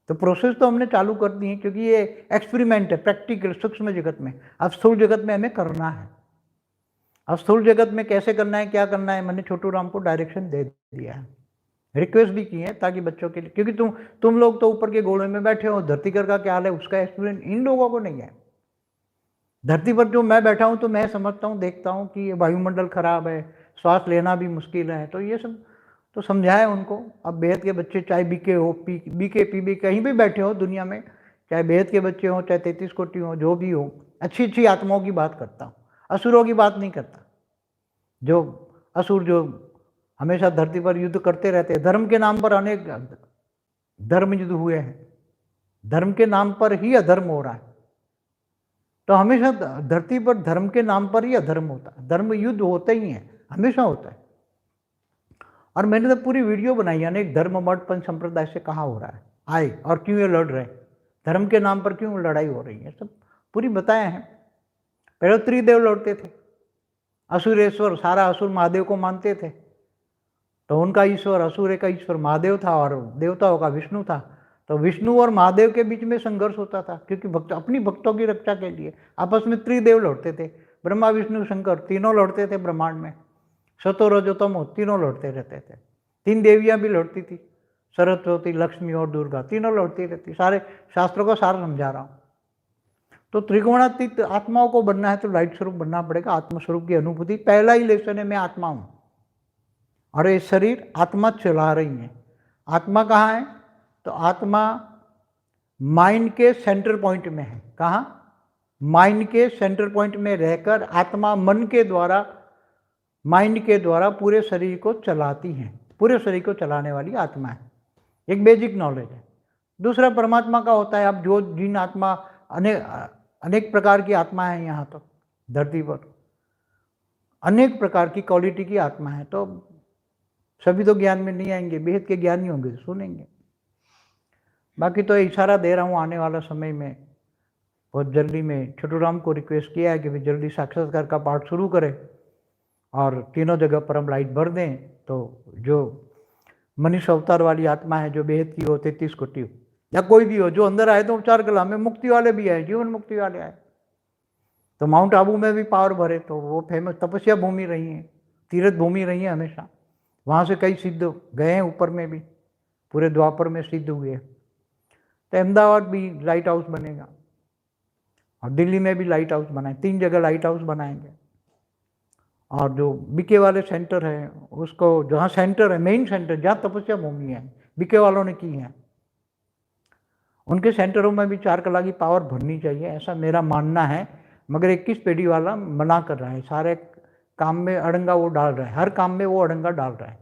तो प्रोसेस तो हमने चालू कर दी है, क्योंकि ये एक्सपेरिमेंट है, प्रैक्टिकल सूक्ष्म जगत में। अब स्थूल जगत में हमें करना है। अब स्थूल जगत में कैसे करना है, क्या करना है, मैंने छोटू राम को डायरेक्शन दे दिया है, रिक्वेस्ट भी की है, ताकि बच्चों के लिए, क्योंकि तुम लोग तो ऊपर के घोड़े में बैठे हो, धरतीकर का क्या हाल है उसका एक्सपीरियंस इन लोगों को नहीं है। धरती पर जो मैं बैठा हूँ तो मैं समझता हूँ, देखता हूँ कि ये वायुमंडल खराब है, श्वास लेना भी मुश्किल है, तो ये सब तो समझाए उनको। अब बेहद के बच्चे चाहे बीके हो, बीके पीबी कहीं भी बैठे हो दुनिया में, चाहे बेहद के बच्चे हों, चाहे 33 कोटि हो, जो भी हो, अच्छी अच्छी आत्माओं की बात करता हूँ, असुरों की बात नहीं करता। जो असुर जो हमेशा धरती पर युद्ध करते रहते हैं, धर्म के नाम पर अनेक धर्म युद्ध हुए हैं, धर्म के नाम पर ही अधर्म हो रहा है। तो हमेशा धरती पर धर्म के नाम पर ही अधर्म होता है, धर्म युद्ध होते ही है, हमेशा होता है। और मैंने तो पूरी वीडियो बनाई, अनेक धर्म मठ पंच संप्रदाय से कहाँ हो रहा है आए, और क्यों ये लड़ रहे हैं, धर्म के नाम पर क्यों लड़ाई हो रही है, सब पूरी बताया है। पहले त्रिदेव लड़ते थे, असुरेश्वर, सारा असुर महादेव को मानते थे, तो उनका ईश्वर, असुर का ईश्वर महादेव था और देवताओं का विष्णु था। तो विष्णु और महादेव के बीच में संघर्ष होता था, क्योंकि अपनी भक्तों की रक्षा के लिए आपस में त्रिदेव लड़ते थे, ब्रह्मा विष्णु शंकर तीनों लड़ते थे ब्रह्मांड में, सतो रजो तमो तीनों लड़ते रहते थे। 3 देवियां भी लड़ती थी, सरस्वती, लक्ष्मी और दुर्गा, तीनों लड़ती रहती। सारे शास्त्रों का सार समझा रहा हूँ। तो त्रिकोणातीत आत्माओं को बनना है तो लाइट स्वरूप बनना पड़ेगा। आत्म स्वरूप की अनुभूति पहला ही लेसन है, मैं आत्मा हूं और ये शरीर आत्मा चला रही है। आत्मा कहाँ है? तो आत्मा माइंड के सेंटर पॉइंट में है। कहाँ? माइंड के सेंटर पॉइंट में रहकर आत्मा मन के द्वारा, माइंड के द्वारा पूरे शरीर को चलाती है। पूरे शरीर को चलाने वाली आत्मा है। एक बेसिक नॉलेज है। दूसरा परमात्मा का होता है। अब जो जिन आत्मा अनेक प्रकार की आत्मा है, यहाँ तो धरती पर अनेक प्रकार की क्वालिटी की आत्मा है, तो सभी तो ज्ञान में नहीं आएंगे, बेहद के ज्ञानी होंगे, सुनेंगे। बाकी तो इशारा दे रहा हूँ, आने वाला समय में बहुत जल्दी में छोटू राम को रिक्वेस्ट किया है कि भाई जल्दी साक्षात्कार का पाठ शुरू करें और तीनों जगह परम लाइट भर दें। तो जो मनुष्य अवतार वाली आत्मा है, जो बेहद की हो, 33 कोटि हो, या कोई भी हो, जो अंदर आए तो 4 कला में मुक्ति वाले भी आए, जीवन मुक्ति वाले आए। तो माउंट आबू में भी पावर भरे, तो वो फेमस तपस्या भूमि रही है, तीर्थ भूमि रही है हमेशा। वहाँ से कई सिद्ध गए हैं, ऊपर में भी पूरे द्वापर में सिद्ध हुए। तो अहमदाबाद भी लाइट हाउस बनेगा और दिल्ली में भी लाइट हाउस बनाए, 3 जगह लाइट हाउस बनाएंगे। और जो बीके वाले सेंटर है, उसको जहाँ सेंटर है, मेन सेंटर जहाँ तपस्या भूमि है, बीके वालों ने की है, उनके सेंटरों में भी 4 कला की पावर भरनी चाहिए, ऐसा मेरा मानना है। मगर 21 पीढ़ी वाला मना कर रहा है, सारे काम में अड़ंगा वो डाल रहा है, हर काम में वो अड़ंगा डाल रहा है,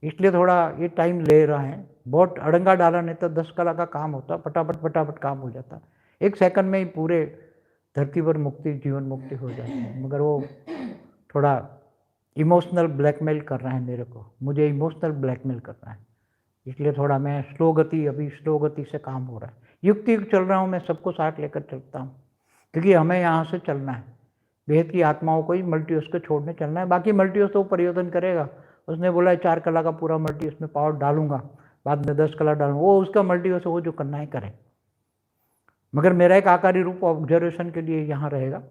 इसलिए थोड़ा ये टाइम ले रहा है। बहुत अड़ंगा डाला नहीं तो 10 कला का काम होता, फटाफट फटाफट काम हो जाता, 1 सेकंड में ही पूरे धरती पर मुक्ति, जीवन मुक्ति हो जाती है। मगर वो थोड़ा इमोशनल ब्लैकमेल कर रहा है मेरे को, मुझे इमोशनल ब्लैकमेल कर रहा है, इसलिए थोड़ा मैं अभी स्लो गति से काम हो रहा है। युक्ति चल रहा हूँ, मैं सबको साथ लेकर चलता हूँ, क्योंकि हमें यहाँ से चलना है, बेहद की आत्माओं को ही मल्टीवर्स को छोड़ने चलना है। बाकी मल्टीवर्स तो परिवर्तन करेगा, उसने बोला है 4 कला का पूरा मल्टीवर्स में पावर डालूंगा, बाद में 10 कला डालूंगा, वो उसका मल्टीवर्स वो जो करना है करे। मगर मेरा एक आकारी रूप ऑब्जर्वेशन के लिए यहाँ रहेगा,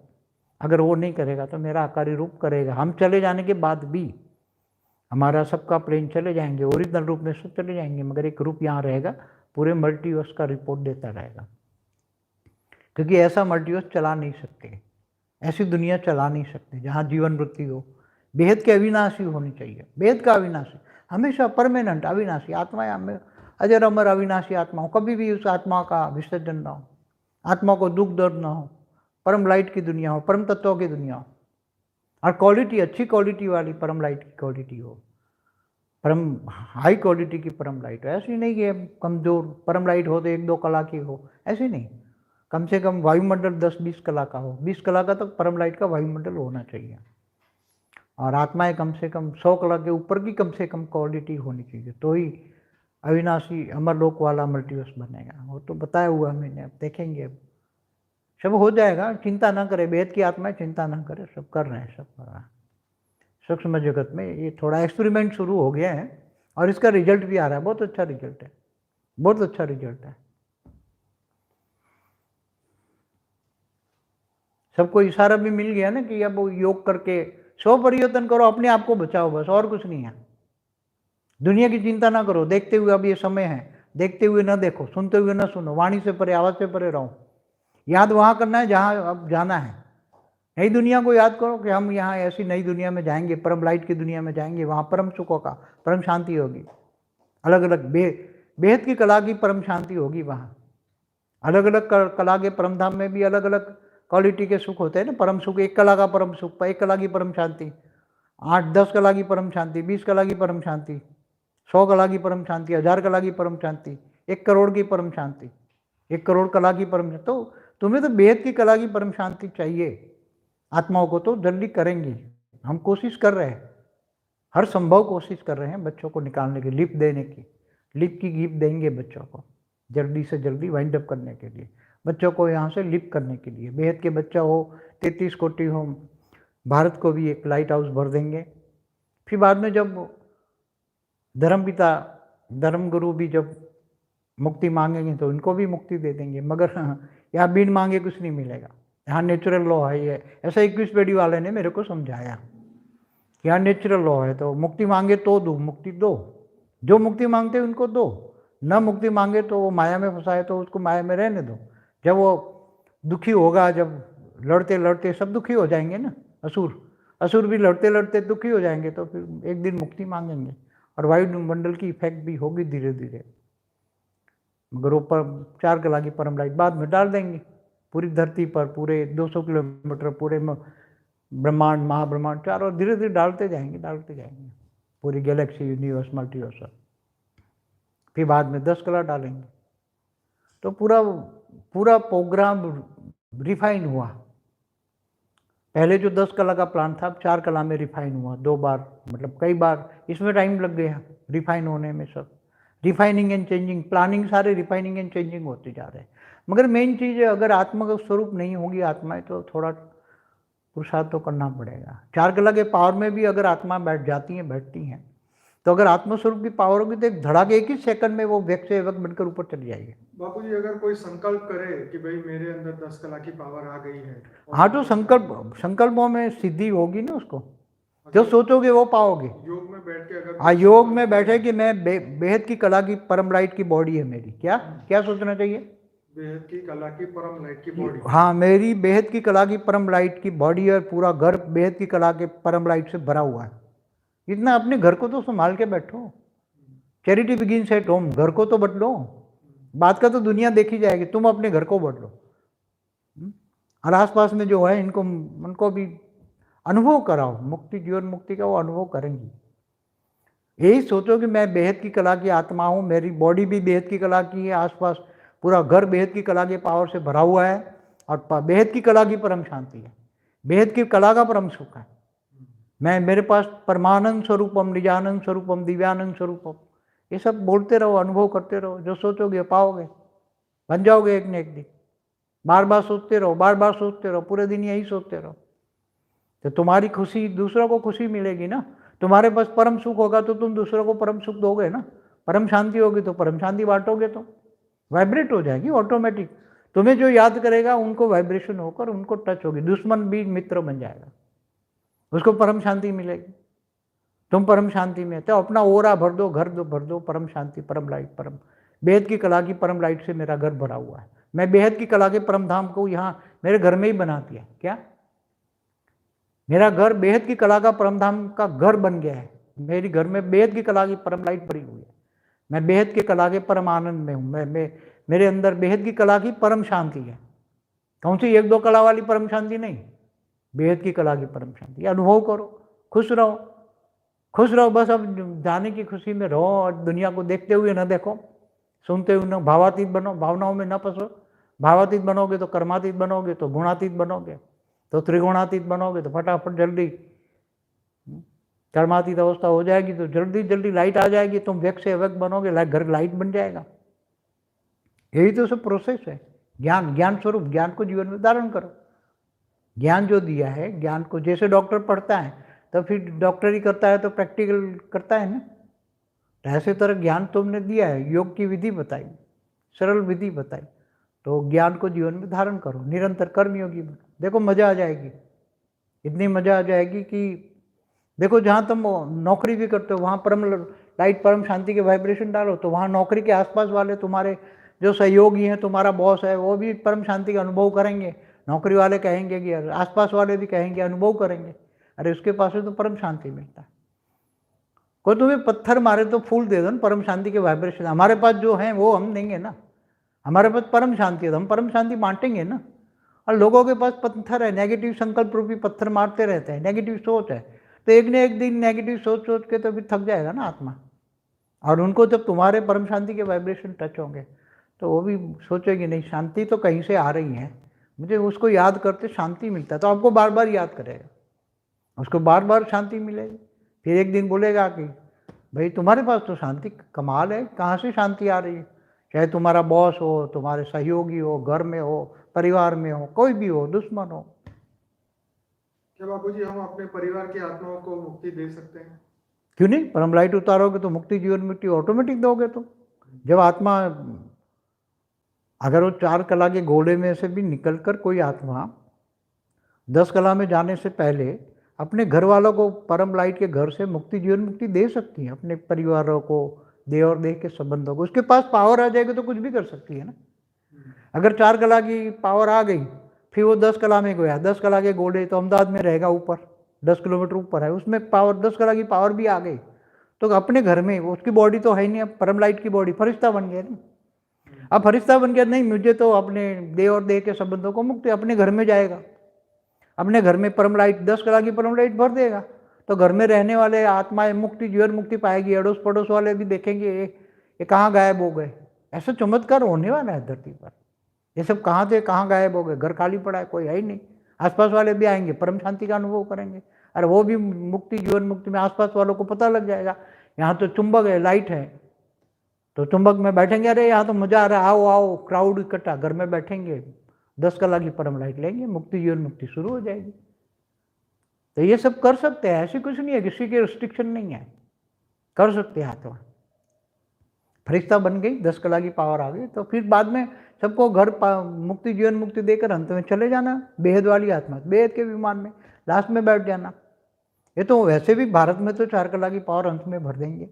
अगर वो नहीं करेगा तो मेरा आकारी रूप करेगा। हम चले जाने के बाद भी हमारा सबका प्लेन चले जाएंगे, ओरिजिनल रूप में सब चले जाएंगे, मगर एक रूप यहाँ रहेगा, पूरे मल्टीवर्स का रिपोर्ट देता रहेगा। क्योंकि ऐसा मल्टीवर्स चला नहीं सकते, ऐसी दुनिया चला नहीं सकते जहाँ जीवन वृत्ति हो। बेहद के अविनाशी होनी चाहिए, बेहद का अविनाशी, हमेशा परमानेंट अविनाशी आत्मा में, अजर अमर अविनाशी आत्मा हो, कभी भी उस आत्मा का विसर्जन ना हो, आत्मा को दुख दर्द ना हो, परम लाइट की दुनिया हो, परम तत्वों की दुनिया हो, और क्वालिटी अच्छी क्वालिटी वाली परम लाइट की क्वालिटी हो, परम हाई क्वालिटी की परम लाइट हो। ऐसी नहीं कि कमजोर परम लाइट हो तो 1-2 कला की हो, ऐसी नहीं, कम से कम वायुमंडल 10-20 कला का हो, 20 कला का तो परम लाइट का वायुमंडल होना चाहिए। और आत्माएं कम से कम 100 कला के ऊपर की कम से कम क्वालिटी होनी चाहिए, तो ही अविनाशी अमरलोक वाला मल्टीवर्स बनेगा। वो तो बताया हुआ मैंने, अब देखेंगे, अब सब हो जाएगा, चिंता ना करे, बेहद की आत्माएं चिंता ना करे, सब कर रहे हैं, सब कर रहा है। सूक्ष्म जगत में ये थोड़ा एक्सपेरिमेंट शुरू हो गया है और इसका रिजल्ट भी आ रहा है, बहुत अच्छा रिजल्ट है, बहुत अच्छा रिजल्ट है। सबको इशारा भी मिल गया ना कि अब योग करके 100 परिवर्तन करो, अपने आप को बचाओ, बस और कुछ नहीं है। दुनिया की चिंता ना करो, देखते हुए अब ये समय है, देखते हुए ना देखो, सुनते हुए ना सुनो, वाणी से परे, आवाज से परे रहो। याद वहाँ करना है जहाँ अब जाना है, नई दुनिया को याद करो कि हम यहाँ ऐसी नई दुनिया में जाएंगे, परम लाइट की दुनिया में जाएंगे, वहाँ परम सुखों का, परम शांति होगी, अलग अलग बेहद की कला की परम शांति होगी। वहाँ अलग अलग कला के परम धाम में भी अलग अलग क्वालिटी के सुख होते हैं ना, परम सुख, 1 कला का परम सुख, 1 कला की परम शांति, 8-10 कला की परम शांति, 20 कला की परम शांति, 100 कला की परम शांति, 1000 कला की परम शांति, 1 करोड़ की परम शांति, 1 करोड़ कला की परम शांति। तो तुम्हें तो बेहद की कला की परम शांति चाहिए। आत्माओं को तो जल्दी करेंगे, हम कोशिश कर रहे हैं, हर संभव कोशिश कर रहे हैं बच्चों को निकालने की, लिप देने की, लिप की गिफ्ट देंगे बच्चों को, जल्दी से जल्दी वाइंड अप करने के लिए, बच्चों को यहाँ से लिप करने के लिए। बेहद के बच्चा हो, 33 कोटि हो, भारत को भी एक लाइट हाउस भर देंगे। फिर बाद में जब धर्मपिता धर्मगुरु भी जब मुक्ति मांगेंगे तो इनको भी मुक्ति दे देंगे। मगर यहाँ बिन मांगे कुछ नहीं मिलेगा, यहाँ नेचुरल लॉ है ये, ऐसा 21 पीढ़ी वाले ने मेरे को समझाया कि यहाँ नेचुरल लॉ है, तो मुक्ति मांगे तो दो, मुक्ति दो, जो मुक्ति मांगते हैं उनको दो, न मुक्ति मांगे तो वो माया में फंसा है तो उसको माया में रहने दो। जब वो दुखी होगा, जब लड़ते लड़ते सब दुखी हो जाएंगे ना। असुर भी लड़ते लड़ते दुखी हो जाएंगे, तो फिर एक दिन मुक्ति मांगेंगे, और वायुमंडल की इफेक्ट भी होगी धीरे धीरे। मगर वो चार कला की परम लाइट बाद में डाल देंगे पूरी धरती पर, पूरे 200 किलोमीटर, पूरे ब्रह्मांड, महाब्रह्मांड, चारों धीरे धीरे डालते जाएंगे पूरी गैलेक्सी, यूनिवर्स, मल्टीवर्स। फिर बाद में 10 कला डालेंगे, तो पूरा प्रोग्राम रिफाइन हुआ। पहले जो 10 कला का प्लान था, अब 4 कला में रिफाइन हुआ 2 बार, मतलब कई बार इसमें टाइम लग गया रिफाइन होने में। सब रिफाइनिंग एंड चेंजिंग, प्लानिंग, सारे रिफाइनिंग एंड चेंजिंग होते जा रहे हैं। मगर मेन चीज़ है, अगर आत्मा का स्वरूप नहीं होगी आत्माएं, तो थोड़ा पुरुषार्थ तो करना पड़ेगा। 4 कला के पावर में भी अगर आत्मा बैठती हैं, तो अगर आत्मस्वरूप की पावर होगी तो एक धड़ाके, एक ही सेकंड में वो व्यक्त से वक्त बनकर ऊपर चली जाएगी। बापूजी, अगर कोई संकल्प करे कि भाई मेरे अंदर 10 कला की पावर आ गई है, हाँ, तो संकल्पों में सिद्धि होगी ना उसको। जो सोचोगे वो पाओगे। योग में बैठ के अगर हाँ, योग में बैठे कि मैं बेहद की कला की परम लाइट की बॉडी है मेरी, क्या सोचना चाहिए? बेहद की कला की परम लाइट की बॉडी। हाँ, मेरी बेहद की कला की परम लाइट की बॉडी है, पूरा घर बेहद की कला के परम लाइट से भरा हुआ है। इतना अपने घर को तो संभाल के बैठो। चैरिटी बिगिंस एट होम, घर को तो बदलो। बात का तो दुनिया देखी जाएगी, तुम अपने घर को बदलो। और आसपास में जो है उनको भी अनुभव कराओ, मुक्ति, जीवन मुक्ति का वो अनुभव करेंगी। यही सोचो कि मैं बेहद की कला की आत्मा हूँ, मेरी बॉडी भी बेहद की कला की है, आसपास पूरा घर बेहद की कला के पावर से भरा हुआ है, और बेहद की कला की परम शांति है, बेहद की कला का परम सुख है। मेरे पास परमानंद स्वरूपम, निजानंद स्वरूपम, दिव्यानंद स्वरूपम, ये सब बोलते रहो, अनुभव करते रहो। जो सोचोगे पाओगे, बन जाओगे एक न एक दिन। बार बार सोचते रहो, पूरे दिन यही सोचते रहो, तो तुम्हारी खुशी, दूसरों को खुशी मिलेगी ना। तुम्हारे पास परम सुख होगा तो तुम दूसरों को परम सुख दोगे ना। परम शांति होगी तो परम शांति बांटोगे, तो वाइब्रेट हो जाएगी ऑटोमेटिक। तुम्हें जो याद करेगा उनको वाइब्रेशन होकर उनको टच होगी, दुश्मन भी मित्र बन जाएगा, उसको परम शांति मिलेगी। तुम परम शांति में, तो अपना ओरा भर दो, घर भर दो, परम शांति, परम लाइट, परम बेहद की कला की परम लाइट से मेरा घर भरा हुआ है। मैं बेहद की कला के परम धाम को यहाँ मेरे घर में ही बना दिया। क्या? मेरा घर बेहद की कला का परम धाम का घर बन गया है। मेरे घर में बेहद की कला की परम लाइट भरी हुई है। मैं बेहद की कला के परम आनंद में हूँ। मेरे अंदर बेहद की कला की परम शांति है। कौन सी 1-2 कला वाली परम शांति नहीं, बेहद की कला की परम शांति। अनुभव करो, खुश रहो, बस अब जाने की खुशी में रहो, और दुनिया को देखते हुए न देखो, सुनते हुए न, भावातीत बनो, भावनाओं में न फंसो। भावातीत बनोगे तो कर्मातीत बनोगे, तो गुणातीत बनोगे, तो त्रिगुणातीत बनोगे, तो फटाफट जल्दी कर्मातीत अवस्था हो जाएगी, तो जल्दी लाइट आ जाएगी, तुम व्यक्त से अव्यक्त बनोगे, घर लाइट बन जाएगा। यही तो सब प्रोसेस है। ज्ञान स्वरूप, ज्ञान को जीवन में धारण करो। ज्ञान जो दिया है, ज्ञान को, जैसे डॉक्टर पढ़ता है तो फिर डॉक्टरी करता है तो प्रैक्टिकल करता है ना, ऐसे तरह ज्ञान तुमने दिया है, योग की विधि बताई, सरल विधि बताई, तो ज्ञान को जीवन में धारण करो, निरंतर कर्मयोगी बनो। देखो मजा आ जाएगी, इतनी मजा आ जाएगी कि देखो, जहाँ तुम नौकरी भी करते हो वहाँ परम लाइट, परम शांति के वाइब्रेशन डालो, तो वहाँ नौकरी के आसपास वाले तुम्हारे जो सहयोगी हैं, तुम्हारा बॉस है, वो भी परम शांति का अनुभव करेंगे। नौकरी वाले कहेंगे कि आसपास वाले भी कहेंगे, अनुभव करेंगे, अरे उसके पास से तो परम शांति मिलता है। कोई तुम्हें पत्थर मारे तो फूल दे दो ना, परम शांति के वाइब्रेशन हमारे पास जो है वो हम देंगे ना। हमारे पास परम शांति है तो हम परम शांति बांटेंगे ना। और लोगों के पास पत्थर है, नेगेटिव संकल्प रूपी पत्थर मारते रहते हैं, नेगेटिव सोच है, तो एक न एक दिन नेगेटिव सोच के तो भी थक जाएगा ना आत्मा। और उनको जब तुम्हारे परम शांति के वाइब्रेशन टच होंगे तो वो भी सोचेगी नहीं, शांति तो कहीं से आ रही है, मुझे उसको याद करते शांति मिलता है, तो आपको बार बार याद करेगा, उसको बार बार शांति मिलेगी। फिर एक दिन बोलेगा कि भाई तुम्हारे पास तो शांति कमाल है, कहाँ से शांति आ रही है? चाहे तुम्हारा बॉस हो, तुम्हारे सहयोगी हो, घर में हो, परिवार में हो, कोई भी हो, दुश्मन हो। क्या बापूजी हम अपने परिवार की आत्माओं को मुक्ति दे सकते हैं? क्यों नहीं? परम लाइट उतारोगे तो मुक्ति, जीवन मुक्ति ऑटोमेटिक दोगे। तो जब आत्मा, अगर वो 4 कला के घोड़े में से भी निकलकर कोई आत्मा 10 कला में जाने से पहले अपने घर वालों को परम लाइट के घर से मुक्ति, जीवन मुक्ति दे सकती है, अपने परिवारों को, देह और देह के संबंधों को, उसके पास पावर आ जाएगी तो कुछ भी कर सकती है ना। अगर 4 कला की पावर आ गई, फिर वो 10 कला में गया, 10 कला के घोड़े तो अहमदाबाद में रहेगा ऊपर, 10 किलोमीटर ऊपर है, उसमें पावर 10 कला की पावर भी आ गई, तो अपने घर में उसकी बॉडी तो है ही नहीं, अब परम लाइट की बॉडी फरिश्ता बन गया नहीं। अब फरिश्ता बन गया, नहीं मुझे तो अपने देह और देह के संबंधों को मुक्ति, अपने घर में जाएगा, अपने घर में परम लाइट 10 कला की परम लाइट भर देगा, तो घर में रहने वाले आत्माएं मुक्ति, जीवन मुक्ति पाएगी, अड़ोस पड़ोस वाले भी देखेंगे ये कहाँ गायब हो गए। ऐसा चमत्कार होने वाला है धरती पर। ये सब कहाँ थे, कहाँ गायब हो गए, घर खाली पड़ा है, कोई है ही नहीं। आसपास वाले भी आएंगे, परम शांति का अनुभव करेंगे, अरे वो भी मुक्ति, जीवन मुक्ति में आसपास वालों को पता लग जाएगा, यहाँ तो चुंबक है, लाइट है, तो चुंबक में बैठेंगे, अरे यहाँ तो मजा आ रहा है, आओ आओ, क्राउड इकट्ठा, घर में बैठेंगे, 10 कला की परम लाइट लेंगे, मुक्ति जीवन मुक्ति शुरू हो जाएगी। तो ये सब कर सकते हैं, ऐसी कुछ नहीं है, किसी की रिस्ट्रिक्शन नहीं है, कर सकते हैं आत्मा। फरिश्ता बन गई, 10 कला की पावर आ गई, तो फिर बाद में सबको घर मुक्ति जीवन मुक्ति देकर अंत में चले जाना, बेहद वाली आत्मा, बेहद के विमान में लास्ट में बैठ जाना। ये तो वैसे भी भारत में तो 4 कला की पावर अंत में भर देंगे,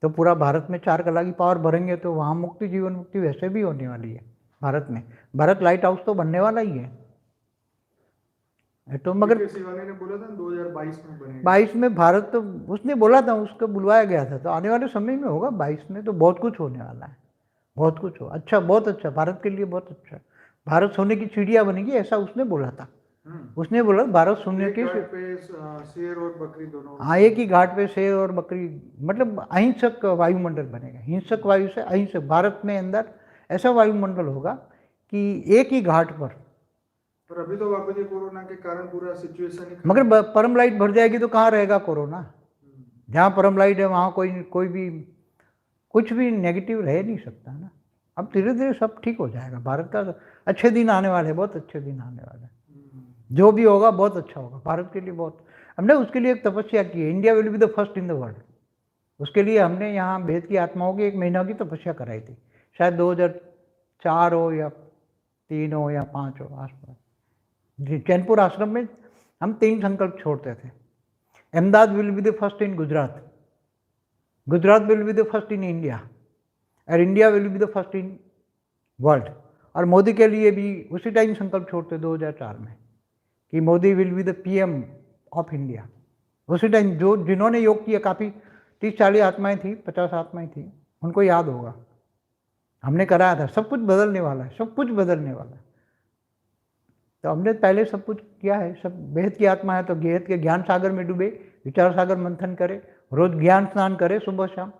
तो पूरा भारत में 4 कला की पावर भरेंगे, तो वहाँ मुक्ति जीवन मुक्ति वैसे भी होने वाली है भारत में। भारत लाइट हाउस तो बनने वाला ही है, तो मगर शिवानी ने बोला था 2022 में बनेगा। 22 में भारत, तो उसने बोला था, उसको बुलवाया गया था, तो आने वाले समय में होगा 22 में, तो बहुत कुछ होने वाला है, बहुत कुछ हो, अच्छा, बहुत अच्छा, भारत के लिए बहुत अच्छा, भारत सोने की चिड़िया बनेगी, ऐसा उसने बोला था। उसने बोला भारत सोने के शेर और बकरी दोनों, हाँ, एक ही घाट पे शेर और बकरी, मतलब अहिंसक वायुमंडल बनेगा, हिंसक वायु से अहिंसक। भारत में अंदर ऐसा वायुमंडल होगा कि एक ही घाट पर अभी तो बाबू जी कोरोना के कारण पूरा सिचुएशन ही, मगर परम लाइट भर जाएगी तो कहाँ रहेगा कोरोना। जहाँ परम लाइट है वहाँ कोई भी कुछ भी नेगेटिव रह नहीं सकता ना। अब धीरे धीरे सब ठीक हो जाएगा, भारत का अच्छे दिन आने वाले हैं, बहुत अच्छे दिन आने वाले हैं, जो भी होगा बहुत अच्छा होगा भारत के लिए। बहुत हमने उसके लिए एक तपस्या की है, India will be the first in the world. उसके लिए हमने यहाँ भेद की आत्माओं की 1 महीना की तपस्या कराई थी, शायद 2004 हो या 3 हो या 5 हो आसपास। चैनपुर आश्रम में हम 3 संकल्प छोड़ते थे। Ahmedabad will be the first in Gujarat, Gujarat will be the first in India, और India will be the first in world. और मोदी के लिए भी उसी टाइम संकल्प छोड़ते 2004 में कि Modi will be the PM of India. उसी टाइम जिन्होंने योग किया, काफ़ी 30-40 आत्माएं थी, 50 आत्माएं थी, उनको याद होगा, हमने कराया था। सब कुछ बदलने वाला है, सब कुछ बदलने वाला है, तो हमने पहले सब कुछ किया है। सब बेहद की आत्मा है, तो बेहद के ज्ञान सागर में डूबे, विचार सागर मंथन करे, रोज ज्ञान स्नान करे, सुबह शाम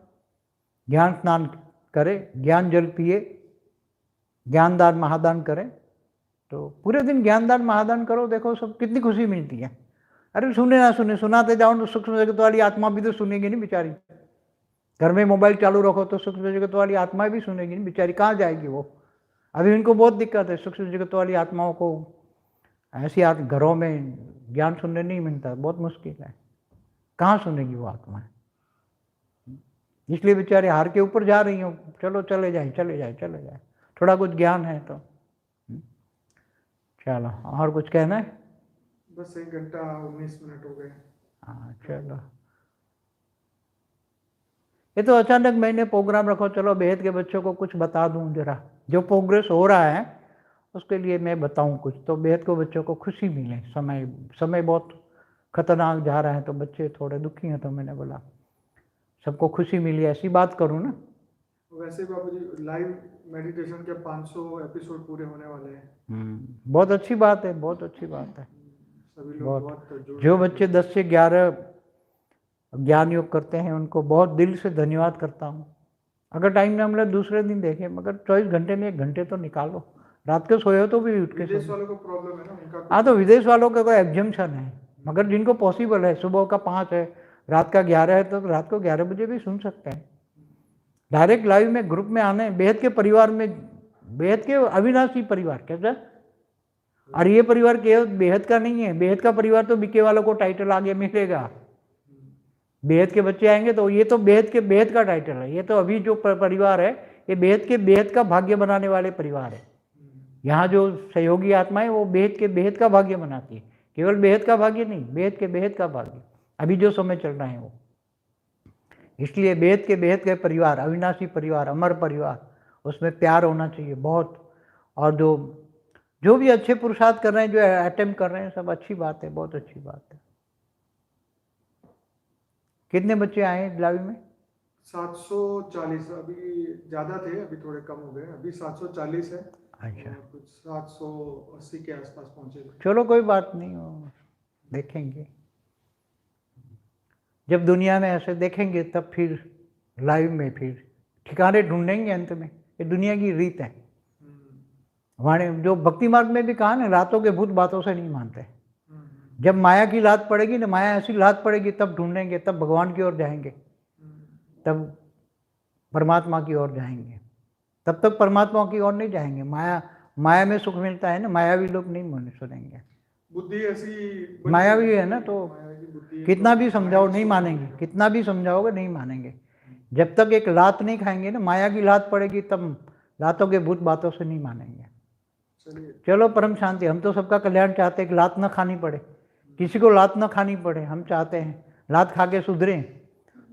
ज्ञान स्नान करे, ज्ञान जल पिए, ज्ञानदान महादान करें, तो पूरे दिन ज्ञानदान महादान करो, देखो सब कितनी खुशी मिलती है। अरे सुने ना सुने, सुनाते जाओ तो सूक्ष्म जगत वाली आत्मा भी तो सुनेगी नहीं बेचारी। घर में मोबाइल चालू रखो तो सूक्ष्म जगत वाली आत्मा भी सुनेगी नहीं बेचारी, कहाँ जाएगी वो। अभी इनको बहुत दिक्कत है, सूक्ष्म जगत वाली आत्माओं को ऐसी घरों में ज्ञान सुनने नहीं मिलता, बहुत मुश्किल है, कहाँ सुनेगी वो आत्मा। इसलिए बेचारे हार के ऊपर जा रही हो, चलो चले जाए चले जाए चले जाए, थोड़ा कुछ ज्ञान है तो। चलो, और कुछ कहना है? बस 1 घंटा 19 मिनट हो गए। हाँ चलो, ये तो अचानक मैंने प्रोग्राम रखो, चलो बेहद के बच्चों को कुछ बता दूं, जरा जो प्रोग्रेस हो रहा है उसके लिए मैं बताऊं कुछ, तो बेहद को बच्चों को खुशी मिले। समय बहुत खतरनाक जा रहा है, तो बच्चे थोड़े दुखी हैं, तो मैंने बोला सबको खुशी मिली, ऐसी बात करूं ना। वैसे बाबूजी लाइव मेडिटेशन के 500 एपिसोड पूरे होने वाले हैं। बहुत अच्छी बात है, बहुत अच्छी बात है। सभी लोग बहुत जो बच्चे 10 से 11 ज्ञान योग करते हैं उनको बहुत दिल से धन्यवाद करता हूँ। अगर टाइम ना मिला दूसरे दिन देखें, मगर 24 घंटे में 1 घंटे तो निकालो। रात को सोए हो तो भी उठ के विदेश वालों को प्रॉब्लम है ना उनका। हाँ, तो विदेश वालों का कोई एग्जम्पशन है, मगर जिनको पॉसिबल है, सुबह का 5 है, रात का 11 है, तो रात को 11 बजे भी सुन सकते हैं। डायरेक्ट लाइव में ग्रुप में आने, बेहद के परिवार में, बेहद के अविनाशी परिवार कैसा, और ये परिवार केवल बेहद का नहीं है, बेहद का परिवार तो बीके वालों को टाइटल आगे मिलेगा। बेहद के बच्चे आएंगे तो ये तो बेहद का टाइटल है। ये तो अभी जो परिवार है ये बेहद का भाग्य बनाने वाले परिवार है। यहाँ जो सहयोगी आत्माएं वो बेहद का भाग्य बनाती है, केवल बेहद का भाग्य नहीं, बेहद का भाग्य अभी जो समय चल रहा है वो। इसलिए बेहद के परिवार, अविनाशी परिवार, अमर परिवार, उसमें प्यार होना चाहिए बहुत, और जो जो भी अच्छे पुरुषार्थ कर रहे हैं, जो अटेम्प्ट कर रहे हैं, सब अच्छी बात है, बहुत अच्छी बात है। कितने बच्चे आए हैं लाइव में? 740 अभी ज़्यादा थे, अभी थोड़े कम हो गए, अभी 740 है। अच्छा, और कुछ 780 के आसपास पहुंचे थे। चलो कोई बात नहीं, वो देखेंगे। जब दुनिया में ऐसे देखेंगे तब फिर लाइव में फिर ठिकाने ढूंढेंगे अंत में। ये दुनिया की रीत है। हमारे जो भक्ति मार्ग में भी कहा ना, रातों के भूत बातों से नहीं मानते। जब माया की लात पड़ेगी ना, माया ऐसी लात पड़ेगी तब ढूंढेंगे, तब भगवान की ओर जाएंगे, तब परमात्मा की ओर जाएंगे। तब तक परमात्मा की ओर नहीं जाएंगे। माया में सुख मिलता है ना, मायावी लोग नहीं सुनेंगे। बुद्धि ऐसी मायावी है ना, तो मायावी बुद्धि है, कितना तो भी समझाओ माया नहीं सुख मानेंगे, मिलेगा। कितना भी समझाओगे नहीं मानेंगे। जब तक एक लात नहीं खाएंगे ना, माया की लात पड़ेगी, तब लातों के भूत बातों से नहीं मानेंगे। चलिए, चलो परम शांति। हम तो सबका कल्याण चाहते हैं कि लात न खानी पड़े, किसी को लात न खानी पड़े। हम चाहते हैं लात खा के सुधरें,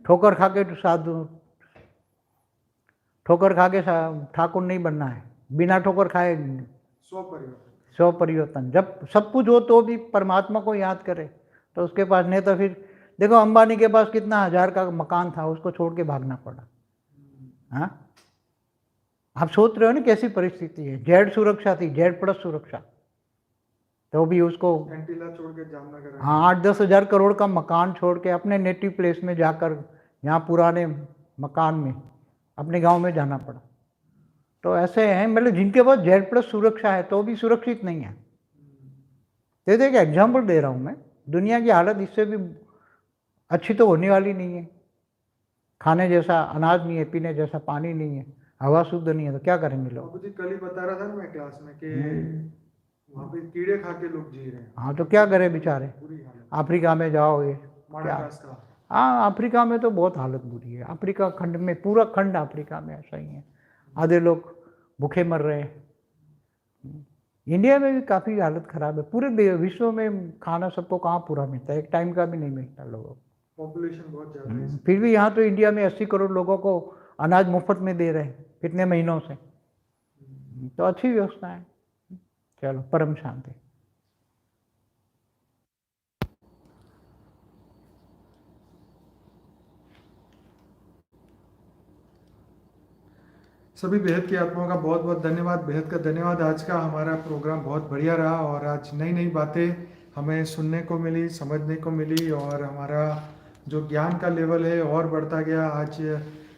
ठोकर खा के साधु, ठोकर खा के ठाकुर नहीं बनना है। बिना ठोकर खाए स्वपरिवर्तन। स्व परिवर्तन। जब सब कुछ हो तो भी परमात्मा को याद करे तो उसके पास नहीं, तो फिर देखो अंबानी के पास कितना 1000 का मकान था, उसको छोड़ के भागना पड़ा। हाँ, आप सोच रहे हो ना कैसी परिस्थिति है। जेड सुरक्षा थी, जेड प्लस सुरक्षा, तो भी उसको एंटीला छोड़ के जामनगर आए। हाँ 8-10 हज़ार करोड़ का मकान छोड़ के अपने नेटिव प्लेस में जाकर, यहाँ पुराने मकान में अपने गांव में जाना पड़ा। तो ऐसे हैं, मतलब जिनके पास जेड प्लस सुरक्षा है तो भी सुरक्षित नहीं है। तो एक एग्जाम्पल दे रहा हूँ मैं। दुनिया की हालत इससे भी अच्छी तो होने वाली नहीं है। खाने जैसा अनाज नहीं है, पीने जैसा पानी नहीं है, हवा शुद्ध नहीं है, तो क्या करेंगे लोग? बाबूजी कल ही बता रहा था ना मैं क्लास में कि वहाँ पे कीड़े खा के लोग जी रहे हैं। हाँ, तो क्या करें बेचारे? बुरी हालत। अफ्रीका में जाओगे क्या? माडागास्कर। हाँ, अफ्रीका में तो बहुत हालत बुरी है। अफ्रीका खंड में, पूरा खंड अफ्रीका में ऐसा ही है। आधे लोग भूखे मर रहे हैं। इंडिया में भी काफ़ी हालत ख़राब है। पूरे विश्व में खाना सबको कहाँ पूरा मिलता है, एक टाइम का भी नहीं मिलता लोगों को। पॉपुलेशन बहुत ज़्यादा है। फिर भी यहाँ तो इंडिया में 80 करोड़ लोगों को अनाज मुफ्त में दे रहे हैं कितने महीनों से। तो अच्छी व्यवस्था है। चलो परम शांति। सभी बेहद की आत्माओं का बहुत बहुत धन्यवाद, बेहद का धन्यवाद। आज का हमारा प्रोग्राम बहुत बढ़िया रहा और आज नई नई बातें हमें सुनने को मिली, समझने को मिली और हमारा जो ज्ञान का लेवल है और बढ़ता गया। आज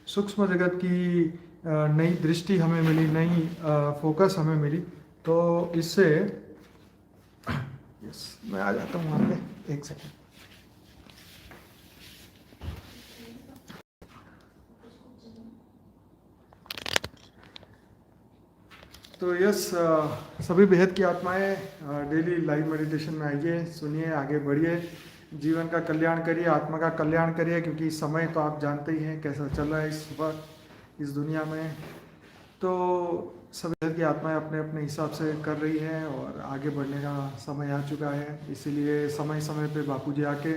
सूक्ष्म जगत की नई दृष्टि हमें मिली, नई फोकस हमें मिली। तो इससे मैं आ जाता हूँ वहाँ पे, एक सेकेंड। तो यस, सभी बेहद की आत्माएं डेली लाइव मेडिटेशन में आइए, सुनिए, आगे बढ़िए, जीवन का कल्याण करिए, आत्मा का कल्याण करिए, क्योंकि समय तो आप जानते ही हैं कैसा चल रहा है इस वक्त इस दुनिया में। तो सभी बेहद की आत्माएं अपने अपने हिसाब से कर रही हैं और आगे बढ़ने का समय आ चुका है। इसीलिए समय समय पे बापूजी आके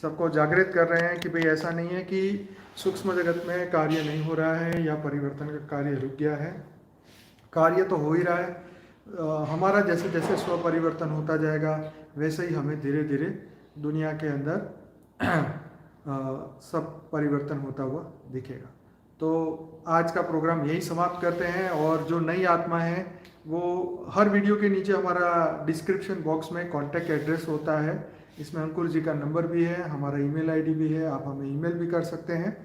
सबको जागृत कर रहे हैं कि भाई ऐसा नहीं है कि सूक्ष्म जगत में कार्य नहीं हो रहा है या परिवर्तन का कार्य रुक गया है। कार्य तो हो ही रहा है। हमारा जैसे जैसे स्व परिवर्तन होता जाएगा वैसे ही हमें धीरे धीरे दुनिया के अंदर सब परिवर्तन होता हुआ दिखेगा। तो आज का प्रोग्राम यही समाप्त करते हैं और जो नई आत्मा है वो हर वीडियो के नीचे हमारा डिस्क्रिप्शन बॉक्स में कॉन्टैक्ट एड्रेस होता है। इसमें अंकुर जी का नंबर भी है, हमारा ईमेल आईडी भी है, आप हमें ईमेल भी कर सकते हैं।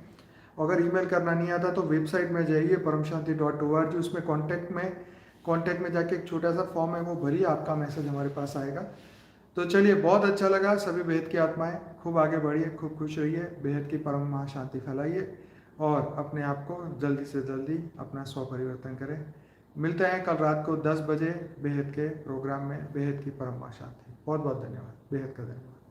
अगर ईमेल करना नहीं आता तो वेबसाइट में जाइए paramshanti.org, उसमें कॉन्टैक्ट में जाके एक छोटा सा फॉर्म है वो भरिए, आपका मैसेज हमारे पास आएगा। तो चलिए, बहुत अच्छा लगा। सभी बेहद की आत्माएं खूब आगे बढ़िए, खूब खुश रहिए, बेहद की परम महाशांति फैलाइए और अपने आप को जल्दी से जल्दी अपना स्व परिवर्तन करें। मिलते हैं कल रात को 10 बजे बेहद के प्रोग्राम में, बेहद की परम महाशांति। बहुत बहुत धन्यवाद, बेहद का धन्यवाद।